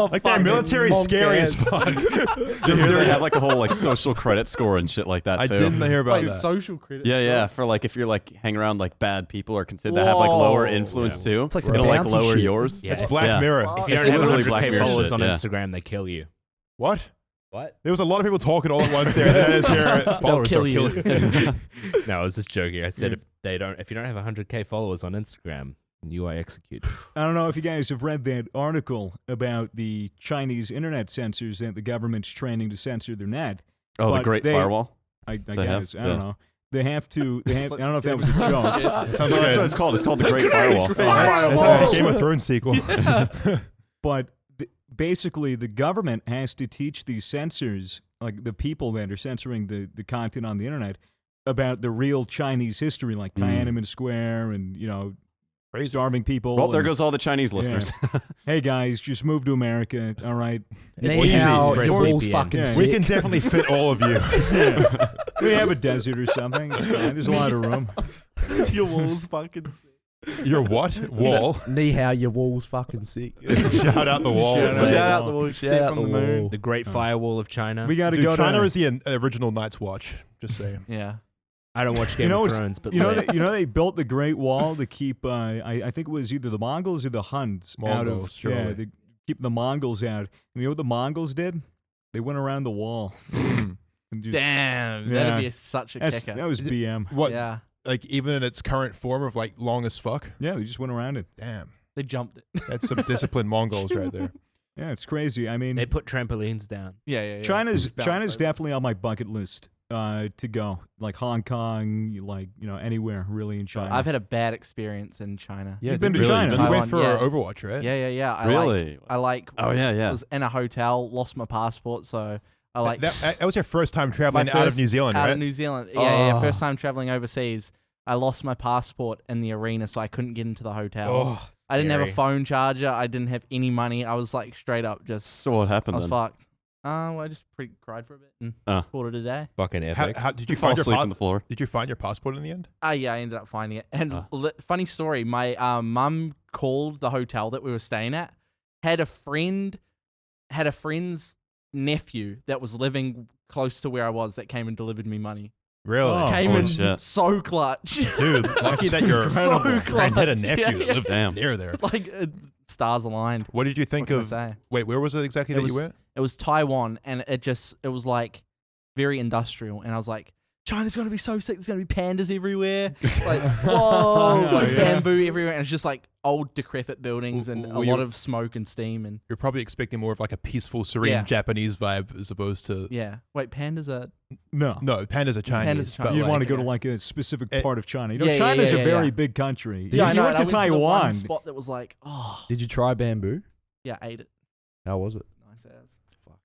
it. Like their military is scary as fuck. Did you hear they have like a whole like social credit score and shit like that I too? didn't hear about Like that. social critic. Yeah, for like if you're like hang around like bad people or considered to have like lower Whoa. influence too. It's like some it'll like bounty lower shit. yours. Yeah, It's if, Black Yeah. Mirror. Oh, if you It's don't have literally 100K Black Mirror followers shit, on yeah. Instagram, they kill you. What? What? There was a lot of people talking all at once there. That is here. Followers kill will kill you. No, I was just joking. I said if you don't have 100K followers on Instagram, you are executed. I don't know if you guys have read that article about the Chinese internet censors that the government's training to censor their net. Oh, the But Great they- Firewall. I They guess. have, I don't yeah. know. They have to. I don't know if that was a joke. It sounds No, like that's what a, it's called. It's called the Great Firewall. it sounds like a Game of Thrones sequel. But basically, the government has to teach these censors, like the people that are censoring the content on the internet, about the real Chinese history, like Tiananmen Square and, starving people. Well, there and, goes all the Chinese listeners. hey, guys, just move to America. All right. It's Now, easy. your walls VPN. fucking Yeah. sick. We can definitely fit all of you. We have a desert or something. It's fine. There's a lot of room. Your walls fucking sick. Your what? Wall. Knee how your walls fucking sick. Shout out the wall. Shout Shout out. out the wall. Shit out from the the moon. wall. The Great Firewall of China. We got to Dude, go China to. is the original Night's Watch. Just saying. Yeah. I don't watch Game of it's- Thrones, but you know, lit. they built the Great Wall to keep. I think it was either the Mongols or the Huns out Mongols, of. surely. Yeah, keep the Mongols out. And you know what the Mongols did? They went around the wall. And just- Damn, Yeah. that'd be such a kicker. that was BM. What? Yeah, Like even in its current form of like long as fuck. Yeah, they just went around it. Damn, they jumped it. that's some disciplined Mongols right there. Yeah, it's crazy. I mean, They put trampolines down. Yeah. China's Just bounced over. definitely on my bucket list to go. Like Hong Kong, like anywhere really in China. I've had a bad experience in China. Yeah, You've been to really? China. You Taiwan, went for yeah. Overwatch, right? Yeah. I like. Oh yeah. Was in a hotel, lost my passport, so I like That was your first time traveling my out of first- New Zealand, out right? of New Zealand. Yeah. Oh. First time traveling overseas. I lost my passport in the arena, so I couldn't get into the hotel. Oh, I didn't have a scary. phone charger. I didn't have any money. I was like straight up just. So what I happened was then? fucked. Well, I just cried for a bit and called it a day. Fucking epic. How did you Fall find your asleep on the floor. Did you find your passport in the end? Yeah, I ended up finding it. And Ah. funny story, my mum called the hotel that we were staying at, had a friend's nephew that was living close to where I was that came and delivered me money. Really? Oh, Came holy in shit. so clutch. Dude, lucky that your incredible. friend had a nephew Yeah, that yeah. lived Damn. near there. Like stars aligned. What did you think What can I of? say? Wait, where was it exactly It that was you went? It was Taiwan, and it was like very industrial, and I was like, China's gonna be so sick. There's gonna be pandas everywhere, like whoa, Oh, like yeah. bamboo everywhere, and it's just like old decrepit buildings and a Were lot you- of smoke and steam and You're probably expecting more of like a peaceful, serene Yeah. Japanese vibe as opposed to. yeah. Wait, pandas are no. No, pandas are Chinese. Pandas are but Chinese. You like, want to go to yeah. like a specific Eh, part of China. You know, yeah, yeah, China's yeah, a yeah, very yeah. big country. Yeah, I you know, went and to I the one Taiwan. spot that was like, oh, Did you try bamboo? yeah, I ate it. How was it? Nice ass.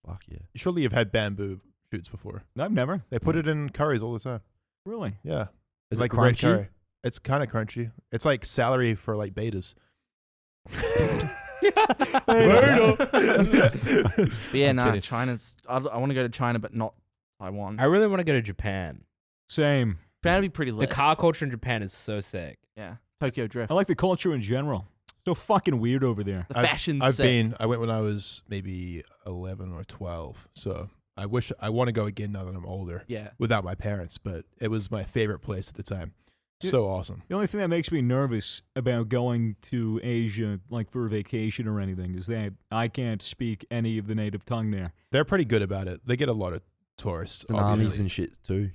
Fuck yeah. Surely you've had bamboo shoots before. I've never. They put it in curries all the time. Really? Yeah. Is like it red crunchy? curry. It's kind of crunchy. It's like celery for like betas. But yeah, I'm no, kidding. China's. I want to go to China, but not Taiwan. I really want to go to Japan. Same. Japan would be pretty The lit. car culture in Japan is so sick. Yeah, Tokyo Drift. I like the culture in general. So fucking weird over there. the fashion. I went when I was maybe 11 or 12. So I want to go again now that I'm older Yeah. without my parents, but it was my favorite place at the time. Yeah. So awesome. The only thing that makes me nervous about going to Asia, like for a vacation or anything, is that I can't speak any of the native tongue there. They're pretty good about it. They get a lot of tourists, Tsunamis obviously. and shit too.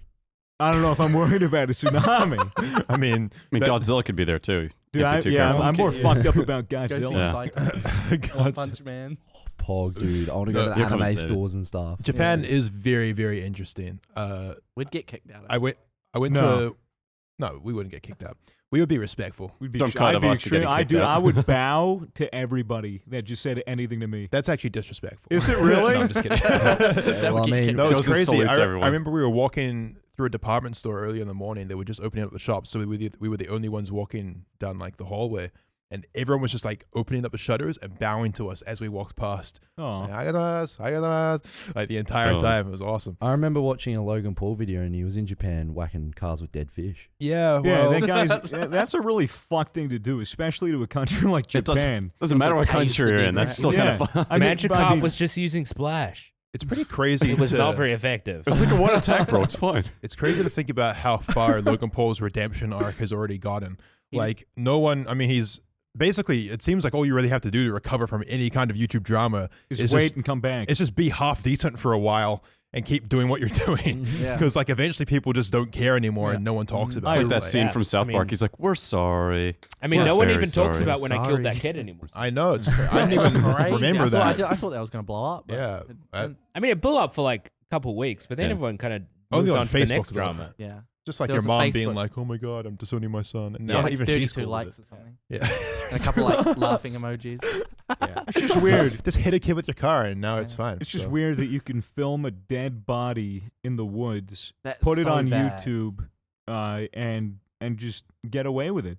I don't know if I'm worried about a tsunami. I mean, I mean, that- Godzilla could be there too. Dude, Can't be too careful. I'm more Okay, yeah. fucked up about Go see Godzilla. Yeah. Cyclone, One God's- Punch Man. Pog, dude. I want to go No, to the you're anime compensated. stores and stuff. Japan Yeah. is very, very interesting. We'd get kicked out. I went No. no, we wouldn't get kicked out. We would be respectful. We'd be, Some kind I'd of be us to get extreme. kicked I out. would bow to everybody that just said anything to me. That's actually disrespectful. Is it really? No, I'm just kidding. Yeah, well, I mean, That was Goes and crazy. salutes I everyone. remember we were walking through a department store early in the morning. They were just opening up the shop, so we were the only ones walking down like the hallway, and everyone was just like opening up the shutters and bowing to us as we walked past. Oh, Like the entire Oh. time. It was awesome. I remember watching a Logan Paul video and he was in Japan whacking cars with dead fish. Yeah, yeah, well, that guy's. That's a really fucked thing to do, especially to a country like It doesn't- Japan. Doesn't matter what It pays country to you're be in. That's right. still Yeah. kind of fun. I mean, Magic but I Carp mean- was just using Splash. it's pretty crazy. It was to- not very effective. It's like a one attack, bro. It's fine. It's crazy to think about how far Logan Paul's redemption arc has already gotten. Like no one. I mean, he's basically. It seems like all you really have to do to recover from any kind of YouTube drama Just is wait and come back. it's just be half decent for a while and keep doing what you're doing. Yeah. Because like eventually people just don't care anymore Yeah. and no one talks about I it. Like that Like, scene yeah, from South I Park. mean- He's like, "We're sorry." I mean, We're no one very even talks sorry. about when I killed that Sorry. kid anymore. I know it's. I didn't even Crazy. remember I that. Thought, I thought that was going to blow up. But Yeah. it- I mean, it blew up for like a couple weeks, but then Yeah. everyone kind of Only moved on on to the Facebook, next though. drama. yeah. Just like There your was a mom being Facebook- like, "Oh my god, I'm disowning my son," and Yeah, now like even she's 32 cool with likes it. or something. Yeah, And a couple like laughing emojis. It's just weird. Just hit a kid with your car and now it's fine. It's just So, weird that you can film a dead body in the woods, That's put it so on bad. YouTube, and just get away with it.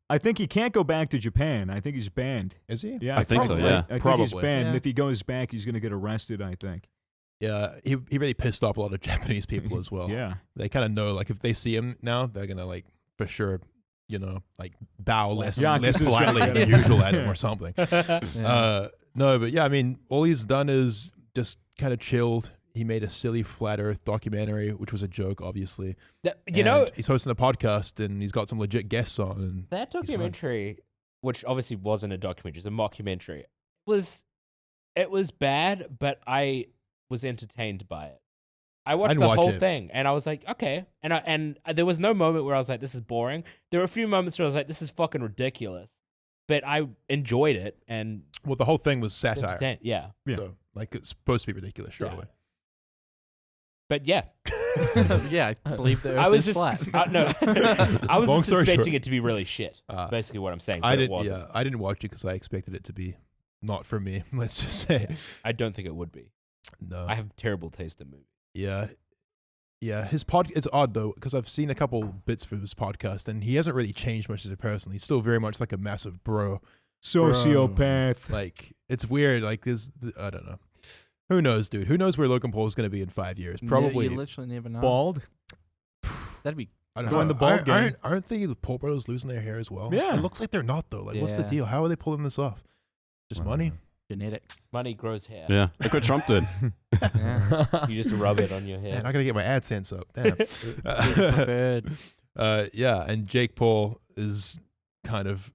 I think he can't go back to Japan. I think he's banned. Is he? Yeah, I think so, Probably. yeah. I think he's Probably. banned. And Yeah. if he goes back, he's going to get arrested, I think. Yeah, he really pissed off a lot of Japanese people as well. Yeah. They kind of know, like, if they see him now, they're gonna like for sure, like bow less Yeah, less 'cause it's gonna politely get- than usual at him Yeah. or something. Yeah. No, but yeah, I mean, all he's done is just kind of chilled. He made a silly flat Earth documentary, which was a joke, obviously. You know, And he's hosting a podcast, and he's got some legit guests on. And that fine. documentary, which obviously wasn't a documentary, it's a mockumentary, was It was bad, but I was entertained by it. I watched didn't the watch whole it. thing, and I was like, okay. And there was no moment where I was like, this is boring. There were a few moments where I was like, this is fucking ridiculous. But I enjoyed it, and Well, the whole thing was satire. entertained. Yeah. Yeah. So, like, it's supposed to be ridiculous, Yeah. surely. But yeah, Yeah, I believe the Earth I was is just flat. no, I was Long just story expecting short. it to be really shit. Uh, Basically, what I'm saying. I but it didn't. wasn't. Yeah, I didn't watch it because I expected it to be not for me. Let's just say. I don't think it would be. No. I have terrible taste in movies. Yeah. Yeah, his it's odd though because I've seen a couple bits for his podcast and he hasn't really changed much as a person. He's still very much like a massive bro. Sociopath. Like it's weird. Like I don't know. Who knows, dude? Who knows where Logan Paul is going to be in 5 years? Probably You literally never know. Bald. That'd be. I don't Join know. the bald gang. Aren't the Paul brothers losing their hair as well? Yeah. It looks like they're not though. Like what's the Yeah. deal? How are they pulling this off? Just money? Genetics. Money grows hair. Yeah, look what Trump did. Yeah. You just rub it on your hair. Man, I gotta get my AdSense up. Damn. Preferred. Yeah, and Jake Paul is kind of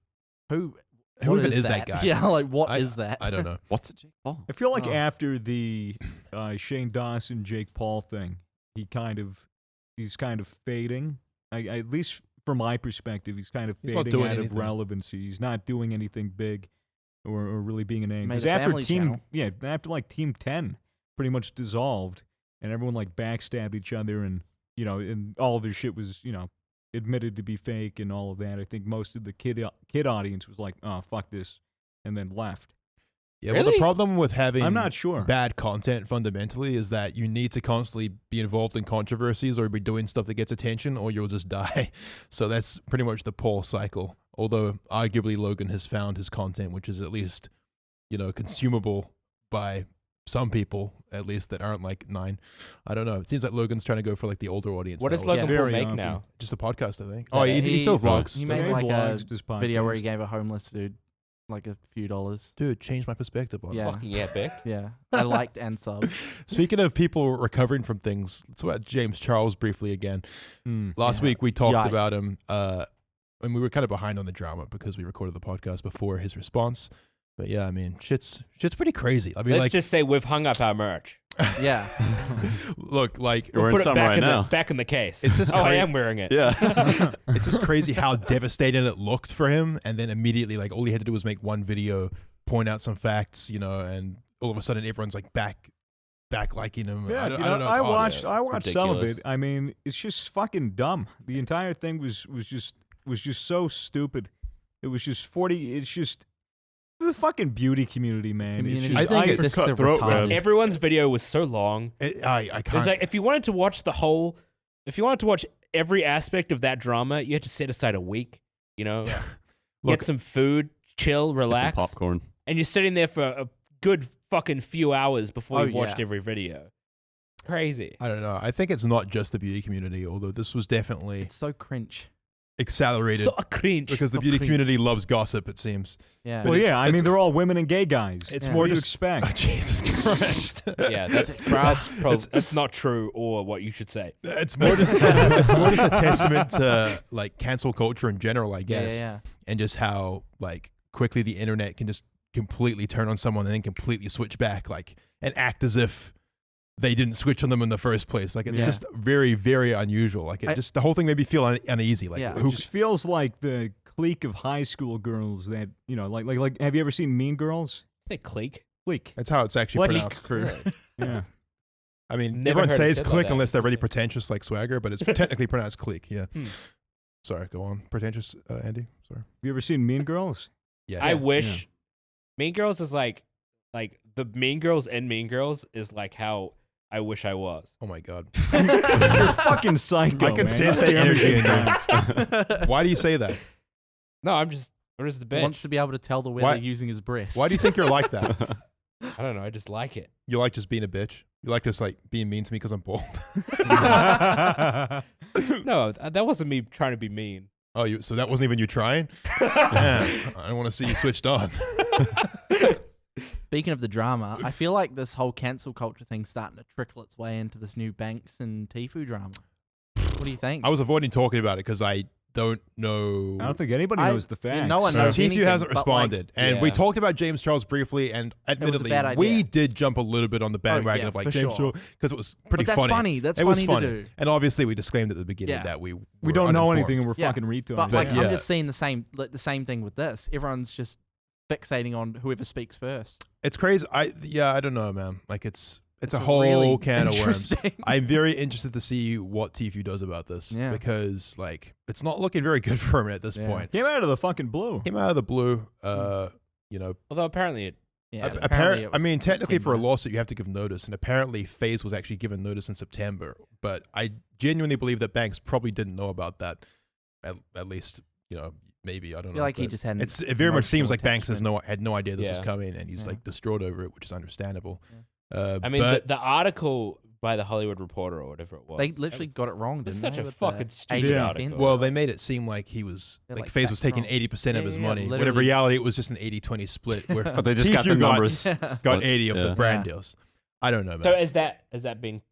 Who who what even is that guy? Yeah, like what is that? I don't know. What's a Jake Paul? I feel like Oh. after the Shane Dawson Jake Paul thing, he's kind of fading. At least from my perspective, he's kind of He's not fading doing out anything. of relevancy. He's not doing anything big or really being a name. Made Because a after family channel. after like Team 10 pretty much dissolved and everyone like backstabbed each other and and all of their shit was admitted to be fake and all of that. I think most of the kid audience was like, oh fuck this, and then left. Yeah, well, the Really? problem with having I'm not sure. bad content fundamentally is that you need to constantly be involved in controversies or be doing stuff that gets attention or you'll just die. So that's pretty much the Paul cycle. Although arguably Logan has found his content, which is at least, consumable by some people, at least that aren't like 9. I don't know. It seems like Logan's trying to go for like the older audience. What now. does Logan Paul Very make often. now? Just a podcast, I think. Yeah, Oh, he still vlogs. He doesn't made He like a vlogs this video where he podcast. gave a homeless dude like a few dollars. Dude, changed my perspective on it. Yeah. Fucking epic. Yeah, I liked and subbed. Speaking of people recovering from things, let's talk about James Charles briefly again. Last Yeah. week we talked Yikes. about him, and we were kind of behind on the drama because we recorded the podcast before his response. But yeah, I mean, shit's pretty crazy. I mean, Let's like, just say we've hung up our merch. Yeah, look, like, You're wearing Put it some back right in now. back in the case. It's just I cra- am wearing it. Yeah. it's just crazy how devastating it looked for him. And then immediately, like, all he had to do was make one video, point out some facts, and all of a sudden everyone's like back liking him. Yeah, I don't know. It's I odd. watched some of ridiculous. it. I mean, it's just fucking dumb. The entire thing was just so stupid. It was just 40. It's just the fucking beauty community, man. Community It's just, I think it's sister cutthroat, man. retarded. Everyone's video was so long. I It's can't. like if you wanted to watch every aspect of that drama, you had to set aside a week. Get Look, some food, chill, Get some relax, popcorn. and you're sitting there for a good fucking few hours before Oh, you've watched yeah. every video. Crazy. I don't know. I think it's not just the beauty community, although this was definitely it's so cringe. accelerated So cringe. because the so beauty cringe. community loves gossip, it seems. Yeah, well, it's- yeah. I it's- mean, they're all women and gay guys. It's Yeah. more What do you just expect? Jesus Christ. Yeah, that's that's not true or what you should say. It's more just it's more just a testament to like cancel culture in general, I yeah, guess, yeah. and just how like quickly the internet can just completely turn on someone and then completely switch back, like and act as if they didn't switch on them in the first place. Like it's Yeah. just very, very unusual. Like the whole thing made me feel uneasy. Like Yeah. It who? just feels like the clique of high school girls that like. Have you ever seen Mean Girls? Say clique. Clique. That's how it's actually Clique. pronounced. Really? Yeah. I mean, Never everyone heard it says said like click that. unless they're really pretentious like Swagger, but it's technically pronounced clique. Yeah. Hmm. Sorry, go on. Pretentious, Andy. Sorry. Have you ever seen Mean Girls? Yes. I wish Mean Girls is like the Mean Girls and Mean Girls is like how I wish I was. Oh my god. You're fucking psycho. I can man. sense That's that energy in everything. you. Why do you say that? No, I'm just a bitch. Wants to be able to tell the weather Why- using his breasts. Why do you think you're like that? I don't know. I just like it. You like just being a bitch? You like just like being mean to me because I'm bald? No, that wasn't me trying to be mean. Oh, so that wasn't even you trying? Man, I want to see you switched on. Speaking of the drama, I feel like this whole cancel culture thing's starting to trickle its way into this new Banks and Tfue drama. What do you think? I was avoiding talking about it because I don't know. I don't think anybody I- knows the facts. no one knows TFU anything, hasn't but, like, responded, and we yeah. talked about James Charles briefly, and admittedly, bad idea. we did jump a little bit on the bandwagon yeah, of like for James sure. Charles because it was pretty But that's funny. That's it was funny funny, to do. and obviously we disclaimed at the beginning Yeah. that we We don't know anything, and we're Yeah. fucking retards. But like, yeah. I'm just seeing the same thing with this. Everyone's just fixating on whoever speaks first. It's crazy. I don't know, man. Like it's a It's whole really can of worms. interesting. I'm very interested to see what TFU does about this Yeah. because like it's not looking very good for him at this Yeah. point. Came out of the fucking blue. Came out of the blue. You know, Although apparently it Yeah, apparently, I mean, technically for a September. lawsuit, you have to give notice, and apparently FaZe was actually given notice in September. But I genuinely believe that Banks probably didn't know about that. At least, you know, maybe I don't I know. feel like he but just had. it very much seems emotional like Banks attachment. had no idea this was Yeah. coming, and he's Yeah. like distraught over it, which is understandable. I mean, but the article by the Hollywood Reporter or whatever it was. They literally got it wrong, It's didn't such they? a with fucking the stupid 80%? article. well, they made it seem like he was They're like like FaZe was back taking wrong. 80% of Yeah, his yeah, money. When in literally. reality, it was just an 80-20 split. Where But they just got the TFU numbers. got split. 80 of the Yeah. brand Yeah. deals. I don't know, man. So is that being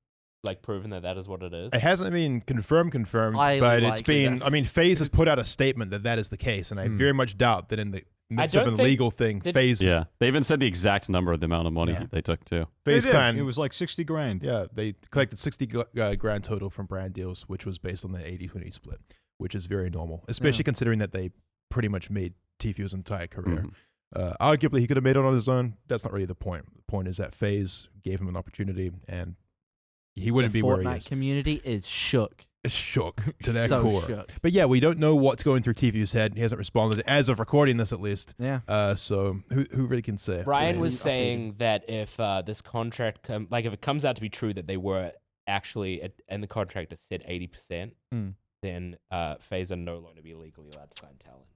like proven that is what it is? It hasn't been confirmed, Highly but it's likely been. that's- I mean, FaZe has put out a statement that is the case, and I very much doubt that in the midst of don't a think- legal thing, did- FaZe, Yeah, they even said the exact number of the amount of money Yeah. they took too. FaZe They did. Clan, It was like 60 grand. yeah, they collected 60 grand total from brand deals, which was based on the 80-20 split, which is very normal, especially considering that they pretty much made TFU's entire career. Mhm. Arguably, he could have made it on his own. That's not really the point. The point is that FaZe gave him an opportunity, and he wouldn't the be where he Fortnite is. community is shook. It's shook to their So core. shook. But yeah, we don't know what's going through TVU's head. He hasn't responded as of recording this, at least. Yeah. So who really can say? Brian Yeah. was Updated. saying that if this contract, if it comes out to be true that they were actually in the contract it said 80%, Mm. then FaZe are no longer be legally allowed to sign talent.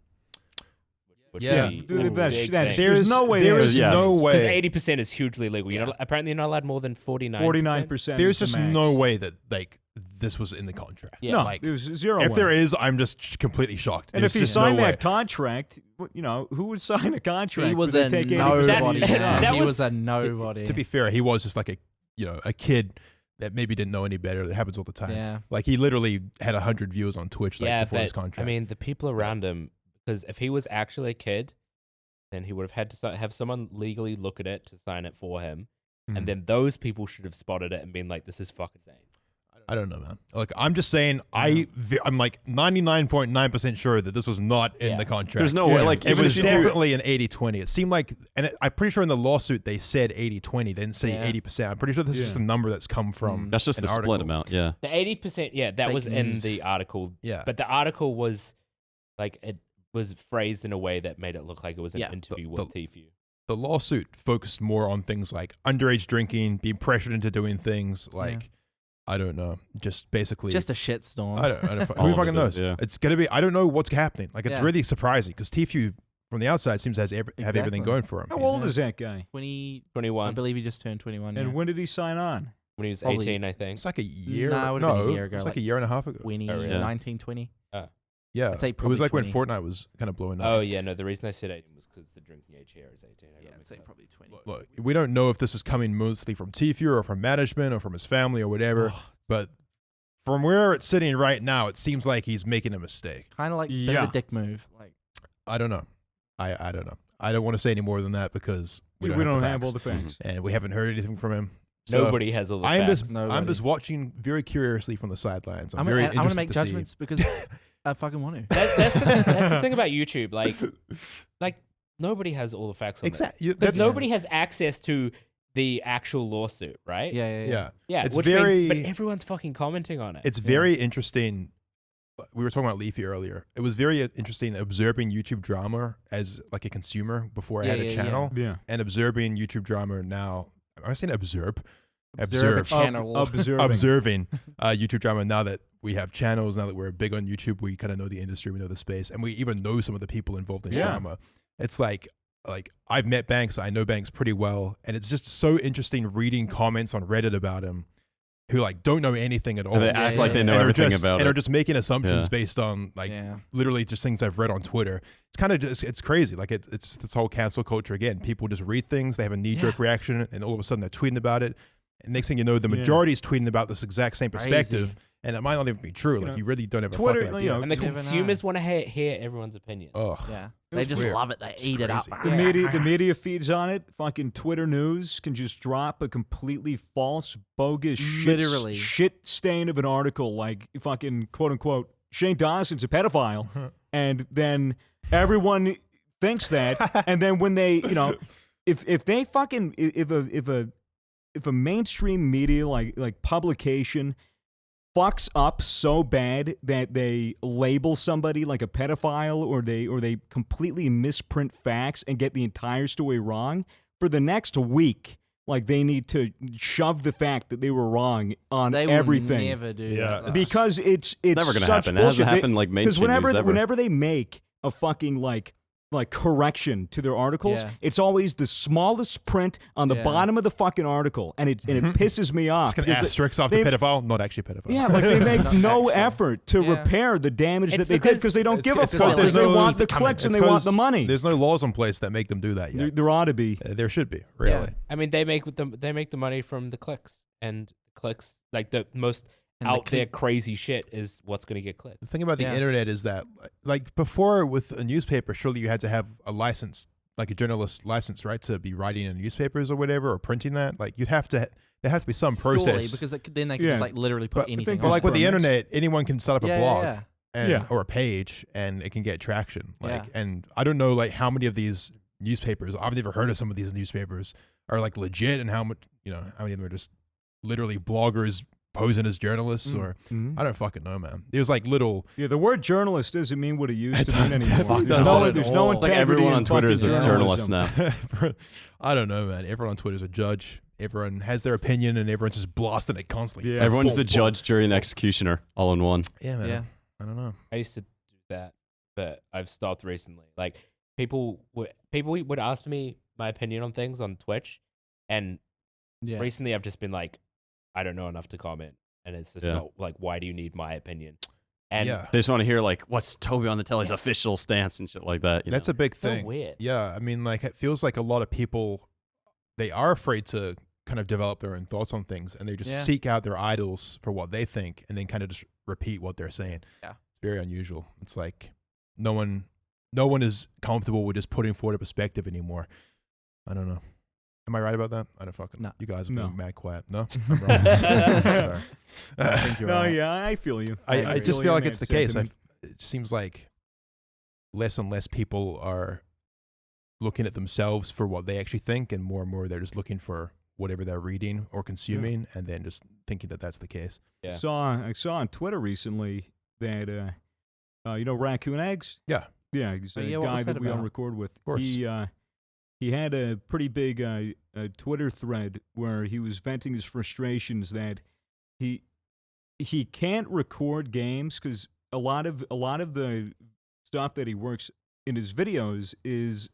Yeah. There's no way There there's- is yeah. no Because way. 80% is hugely legal. You're not, apparently, you're not allowed more than 49%. 49%. There's is the just max. no way that like this was in the contract. Yeah. No, like, it was zero. if way. there is, I'm just completely shocked. and There's if he just signed no that way. contract, you know, who would sign a contract? He was where a they take 80% nobody. of your That- stuff? that He was- was a nobody. To be fair, he was just like a kid that maybe didn't know any better. That happens all the time. Yeah. Like he literally had 100 views on Twitch like Yeah, before his but contract. I mean, the people around him, because if he was actually a kid, then he would have had to have someone legally look at it to sign it for him. Hmm. And then those people should have spotted it and been like, this is fucking insane. I don't know, man. Like I'm just saying, I'm like 99.9% sure that this was not in Yeah. the contract. There's no way. Like It even was if you do, definitely an 80-20. It seemed like, and I'm pretty sure in the lawsuit they said 80-20. They didn't say Yeah. 80%. I'm pretty sure this is just a number that's come from. that's just an the split article. amount. Yeah. The 80%, yeah, that Fake was in news. the article. Yeah. But the article was like, it was phrased in a way that made it look like it was an Yeah. interview The- with TFU. The lawsuit focused more on things like underage drinking, being pressured into doing things like, I don't know, just basically. Just a shitstorm. I don't All who of fucking it is, knows? yeah. It's gonna be. I don't know what's happening. Like it's Yeah. really surprising because TFU from the outside seems to have everything Exactly. going for him. How old is that guy? 20. I 21, believe he just turned 21. And yeah. when did he sign on? when he was Probably- 18, I think. It's like a year. Nah, it would've been a no, year ago, it's like like a year and a half ago. 20, Oh, really? 19, 20. Yeah, I'd say it was probably like when 20. Fortnite was kind of blowing up. Oh, yeah, no, the reason I said 18 was because the drinking age here is 18. I got I'd mixed say up. probably 20. Look, we don't know if this is coming mostly from TFU or from management or from his family or whatever, but from where it's sitting right now, it seems like he's making a mistake. Kind of like bit Yeah. of a dick move. Like, I don't know. I don't know. I don't want to say any more than that because we don't, have, have the all facts. the facts. And we haven't heard anything from him. So Nobody has all the I'm facts. just Nobody. I'm just watching very curiously from the sidelines. I'm I'm very going to interested make to see. judgments because I fucking want to. That's the thing about YouTube. Like nobody has all the facts on it. Exactly. Because nobody has access to the actual lawsuit, right? Yeah. Yeah. Yeah, It's which very- means, but everyone's fucking commenting on it. It's very interesting. We were talking about Leafy earlier. It was very interesting observing YouTube drama as like a consumer before I Yeah, had a yeah, channel, Yeah. and observing YouTube drama now. Am I saying observe? Observe a Observe. channel. Observing YouTube drama now that we have channels, now that we're big on YouTube, we kind of know the industry, we know the space, and we even know some of the people involved in Yeah. drama. It's like I've met Banks, I know Banks pretty well, and it's just so interesting reading comments on Reddit about him who like don't know anything at all. And they act like they know And are everything just- about and it. are just making assumptions Yeah. based on like Yeah. literally just things I've read on Twitter. It's kind of just, it's crazy. Like it's this whole cancel culture again. People just read things, they have a knee jerk reaction, and all of a sudden they're tweeting about it. And next thing you know, the Yeah. majority is tweeting about this exact same perspective. Crazy. and it might not even be true. Like know, you really don't have Twitter, a fucking idea. And the You never know. consumers want to hear everyone's opinion. Ugh. Yeah. It They was just weird. love it. They eat it up. crazy. The media feeds on it. Fucking Twitter news can just drop a completely false, bogus, Literally. shit stain of an article like fucking quote unquote Shane Dawson's a pedophile, and then everyone thinks that, and then when they, if they fucking if a mainstream media like publication fucks up so bad that they label somebody like a pedophile or they completely misprint facts and get the entire story wrong, for the next week, like they need to shove the fact that they were wrong on They everything. will never do Yeah, that. Because it's Never gonna such happen. It bullshit. hasn't happened like Because mainstream news ever. whenever they make a fucking like correction to their articles, Yeah. it's always the smallest print on the Yeah. bottom of the fucking article, and it pisses me off. Just gonna because asterisks off they- the pedophile, not actually pedophile. yeah, like they make no actually. effort to Yeah. repair the damage It's that they did because- because they don't give a It's fuck. Because they no- want the come on, clicks and it's they want the 'cause money. There's no laws in place that make them do that There, yet. there ought to be. There should be, really. I mean, they make the money from the clicks, and clicks, like the most And the out there clicks. crazy shit is what's gonna get clicked. The thing about the Yeah. internet is that, like before with a newspaper, surely you had to have a license, like a journalist license, right, to be writing in newspapers or whatever, or printing that. Like you'd have to, there has to be some process. Surely, because then they can Yeah. just like literally put But- anything. but on like it. with the Permits. internet, anyone can set up a Yeah, blog yeah, and Yeah. or a page, and it can get traction. Like, Yeah. and I don't know like how many of these newspapers, I've never heard of some of these newspapers, are like legit, and how much, how many of them are just literally bloggers posing as journalists, or Mhm. I don't fucking know, man. There's like little. Yeah, the word journalist doesn't mean what it used to mean It anymore. fucking There's doesn't no, at there's all. no It's It's like integrity everyone in on Twitter is a fucking journalist journalism. now. I don't know, man. Everyone on Twitter is a judge. Everyone has their opinion, and everyone's just blasting it constantly. Yeah. Everyone's Boom, the boom. judge, jury, and executioner all in one. Yeah, man. Yeah. I don't know. I used to do that, but I've stopped recently. Like people would ask me my opinion on things on Twitch, and Yeah. recently I've just been like, I don't know enough to comment, and it's just Yeah. not like, why do you need my opinion? And Yeah, They just want to hear like, what's Toby on the Telly's official stance and shit like that. that's a big so thing. weird. Yeah, I mean, like it feels like a lot of people, they are afraid to kind of develop their own thoughts on things, and they just Yeah. seek out their idols for what they think, and then kind of just repeat what they're saying. Yeah. It's very unusual. It's like no one is comfortable with just putting forward a perspective anymore. I don't know. Am I right about that? I don't fucking know. No. You guys are No. being mad quiet. No? I'm wrong. Sorry. I think you're No, right. yeah, I feel you. I just you feel in like that it's the case. sentiment. It seems like less and less people are looking at themselves for what they actually think, and more they're just looking for whatever they're reading or consuming, and then just thinking that that's the case. Yeah. I saw on Twitter recently that Raccoon Eggs. Yeah. Yeah, he's Oh, a yeah, what guy was that that we all about? record with. Of course. He had a pretty big Twitter thread where he was venting his frustrations that he can't record games because a lot of the stuff that he works in his videos is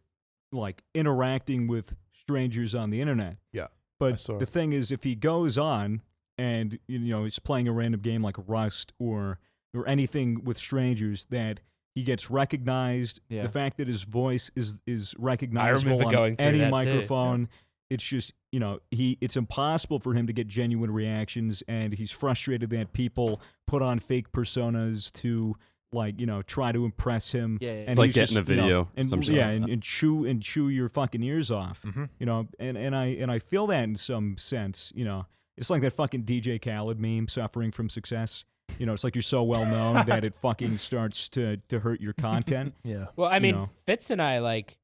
like interacting with strangers on the internet. Yeah, I But saw the it. thing is, if he goes on and he's playing a random game like Rust or anything with strangers, that he gets recognized. Yeah. The fact that his voice is recognizable remember on going through any that too. microphone. It's just it's impossible for him to get genuine reactions, and he's frustrated that people put on fake personas to try to impress him. Yeah, yeah. And It's like he's getting just, a video, and some shit. yeah, and chew your fucking ears off. Mhm. And I feel that in some sense. It's like that fucking DJ Khaled meme, suffering from success. It's like you're so well known that it fucking starts to hurt your content. Yeah. Well, I mean, know. Fitz and I, like,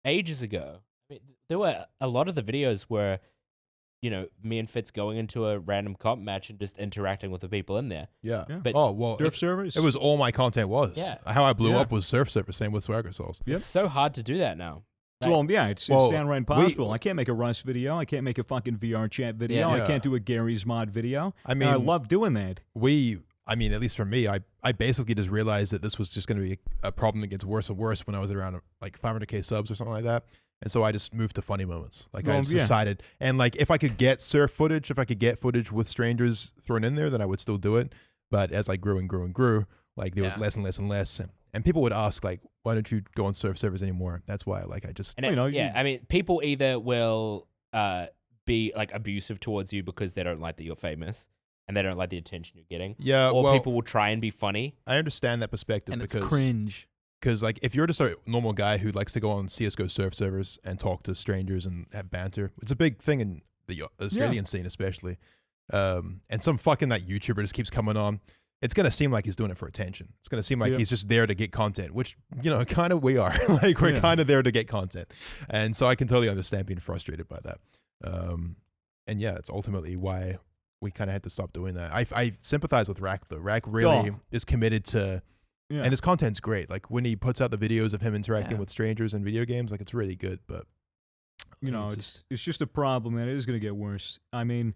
ages ago, I mean, there were a lot of the videos where, me and Fitz going into a random comp match and just interacting with the people in there. Yeah. Yeah. But Oh, well, Surf servers. it was all my content was. Yeah. How I blew Yeah. up was Surf Server, same with Swagger Souls. Yep. it's so hard to do that now. Well, yeah, it's Well, downright impossible. I can't make a Rust video. I can't make a fucking VR chat video. Yeah. I can't do a Gary's Mod video. I And mean, I love doing that. I mean, at least for me, I basically just realized that this was just going to be a problem that gets worse and worse when I was around like 500K subs or something like that. And so I just moved to funny moments. Like I Well, just yeah. decided, and like if I could get surf footage, if I could get footage with strangers thrown in there, then I would still do it. But as I grew and grew and grew, like there was Yeah. less and less and less. And people would ask like, why don't you go on surf servers anymore? That's why like I just, And I mean, people either will be like abusive towards you because they don't like that you're famous, and they don't like the attention you're getting. Yeah, Or well, people will try and be funny. I understand that perspective And it's because cringe. like if you're just a normal guy who likes to go on CS:GO surf servers and talk to strangers and have banter, it's a big thing in the Australian scene especially. And some fucking that YouTuber just keeps coming on. It's gonna seem like he's doing it for attention. It's gonna seem like he's just there to get content, which kind of we are. Like we're kind of there to get content, and so I can totally understand being frustrated by that. And yeah, it's ultimately why we kind of had to stop doing that. I sympathize with Rack though. Rack really is committed to, and his content's great. Like when he puts out the videos of him interacting with strangers in video games, like it's really good. But it's just a problem that is going to get worse. I mean,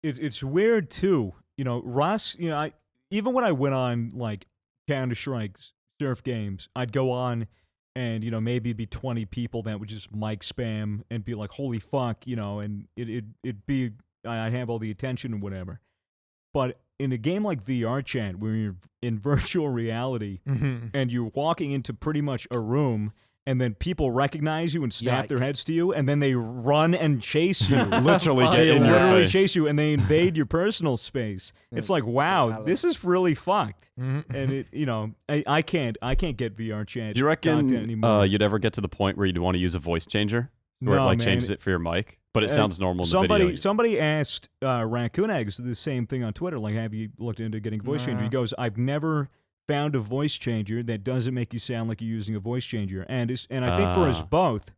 it's weird too. Russ. Even when I went on like Counter-Strike surf games, I'd go on and maybe it'd be 20 people that would just mic spam and be like, holy fuck, and it'd be I'd have all the attention and whatever. But in a game like VR Chat, where you're in virtual reality and you're walking into pretty much a room, and then people recognize you and snap their heads to you, and then they run and chase you. Literally get They in your literally face. chase you, and they invade your personal space. It's like, wow, this is really fucked. And I can't get VR Chat. Do you content reckon anymore. you'd ever get to the point where you'd want to use a voice changer? Where No, it like man. changes it for your mic, but it sounds normal in the video. Somebody asked Raccoon Eggs the same thing on Twitter. Like, have you looked into getting a voice changer? He goes, I've never found a voice changer that doesn't make you sound like you're using a voice changer. And I think for us both,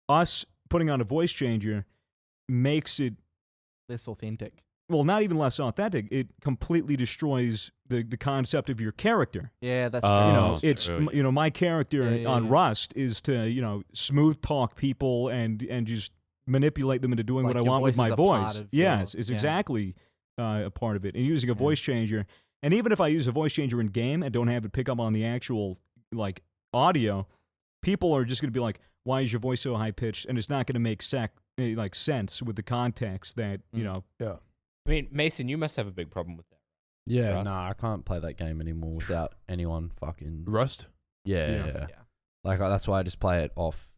us putting on a voice changer makes it Less authentic. well, not even less authentic. It completely destroys the concept of your character. Yeah, that's Oh. true. It's true. my character on Rust is to smooth talk people and just manipulate them into doing Like what I your want with voice my is a part voice. of your- Yes, it's exactly a part of it. And using a voice changer, and even if I use a voice changer in game and don't have it pick up on the actual like audio, people are just going to be like, "Why is your voice so high pitched?" And it's not going to make sense with the context that I mean, Mason, you must have a big problem with that. Yeah, Rust? nah, I can't play that game anymore without anyone fucking. Rust. Yeah. Like that's why I just play it off,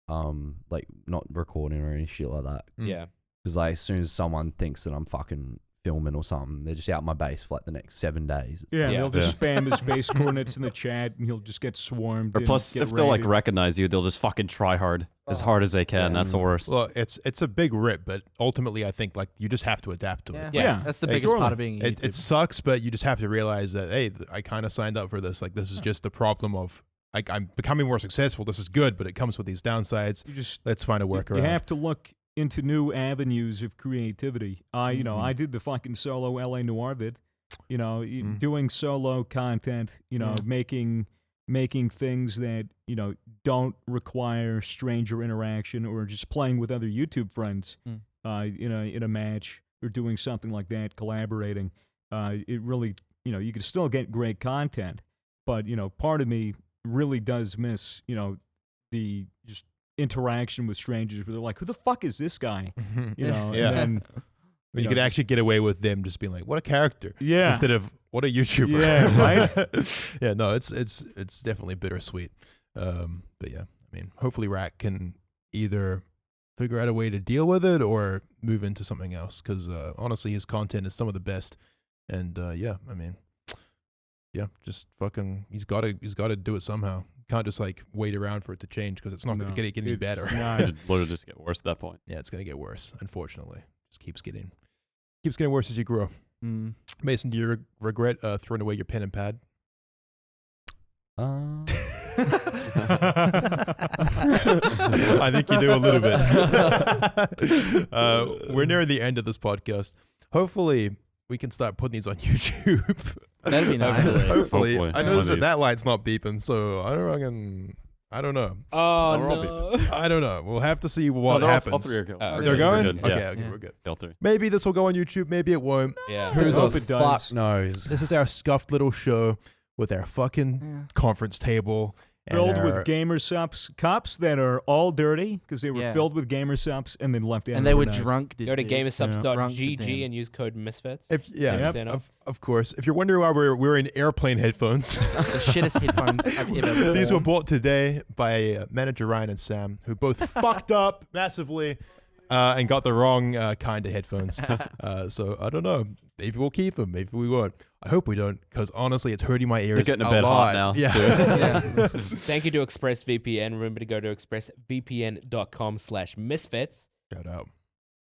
like not recording or any shit like that. Yeah. Because like as soon as someone thinks that I'm fucking filming or something, they're just out my base for like the next 7 days. Yeah, Yeah. they'll just spam his base coordinates in the chat, and he'll just get swarmed. Or and plus, get if they'll like raided. recognize you, they'll just fucking try hard as hard as they can. That's the worst. Well, it's a big rip, but ultimately, I think like you just have to adapt to it. Yeah. That's the Hey, biggest surely. part of being a It YouTuber. sucks, but you just have to realize that hey, I kind of signed up for this. Like this is just the problem of like I'm becoming more successful. This is good, but it comes with these downsides. You just Let's find a workaround. you have to look into new avenues of creativity. I did the fucking solo LA Noir vid. Doing solo content. Making things that don't require stranger interaction or just playing with other YouTube friends. In a match or doing something like that, collaborating. It really you can still get great content, but part of me really does miss the just interaction with strangers where they're like, who the fuck is this guy? Yeah. And then When you could actually get away with them just being like, "What a character," yeah, instead of "What a YouTuber." Yeah, right? Yeah, no, it's definitely bittersweet. But yeah, I mean, hopefully Rack can either figure out a way to deal with it or move into something else. Because honestly, his content is some of the best. And yeah, I mean, yeah, just fucking, he's got to do it somehow. Can't just like wait around for it to change because it's not going to get any better. It literally just get worse at that point. Yeah, it's going to get worse. Unfortunately, just keeps getting worse as you grow. Mason, do you regret throwing away your pen and pad? I think you do a little bit. We're near the end of this podcast. Hopefully, we can start putting these on YouTube. That'd be nice. Hopefully. Hopefully. I noticed that light's not beeping, so I don't know. Oh, no. I don't know. We'll have to see what All happens. three are good. They're going? Good. Okay, Yeah. okay, we're good. All three. Maybe this will go on YouTube. Maybe it won't. Yeah. Who's hope the it does. Fuck knows. This is our scuffed little show with our fucking conference table. and filled our- with gamer subs cups that are all dirty because they were Yeah. filled with gamer subs and then left out. And they were overnight. drunk. Go to Drunk gamersubs.gg to them. and use code Misfits. If yeah, Yep. of course. If you're wondering why we're wearing airplane headphones, The shittest headphones I've ever these were worn. bought today by manager Ryan and Sam, who both fucked up massively. and got the wrong kind of headphones. So I don't know. Maybe we'll keep them. Maybe we won't. I hope we don't, because honestly, it's hurting my ears. They're getting a a bit lot. hot now. Yeah. Yeah. Thank you to ExpressVPN. Remember to go to expressvpn.com/misfits. Shout out.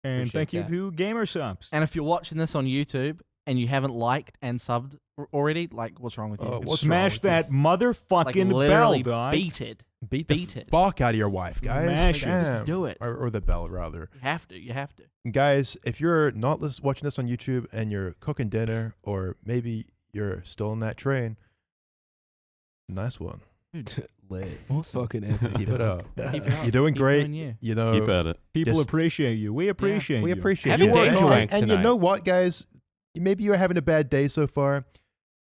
And Appreciate thank you that. to Gamersubs. And if you're watching this on YouTube and you haven't liked and subbed already, like, what's wrong with you? Oh, what's Smash wrong with that motherfucking bell, literally dog. beat it. Beat Beat the it. fuck out of your wife, guys. Smash it. Just Damn. do it. Or the bell, rather. You have to. You have to. Guys, if you're not watching this on YouTube and you're cooking dinner, or maybe you're still on that train, nice one. Fucking epic. Keep it up. Keep it up. You're doing Keep great. doing you. You know, Keep at it. People Just- appreciate you. We appreciate we you. appreciate Have you. a day And- drink and you tonight. know what, guys? Maybe you're having a bad day so far.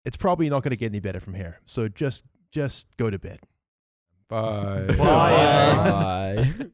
It's probably not going to get any better from here. So just go to bed. Bye. Bye. Bye.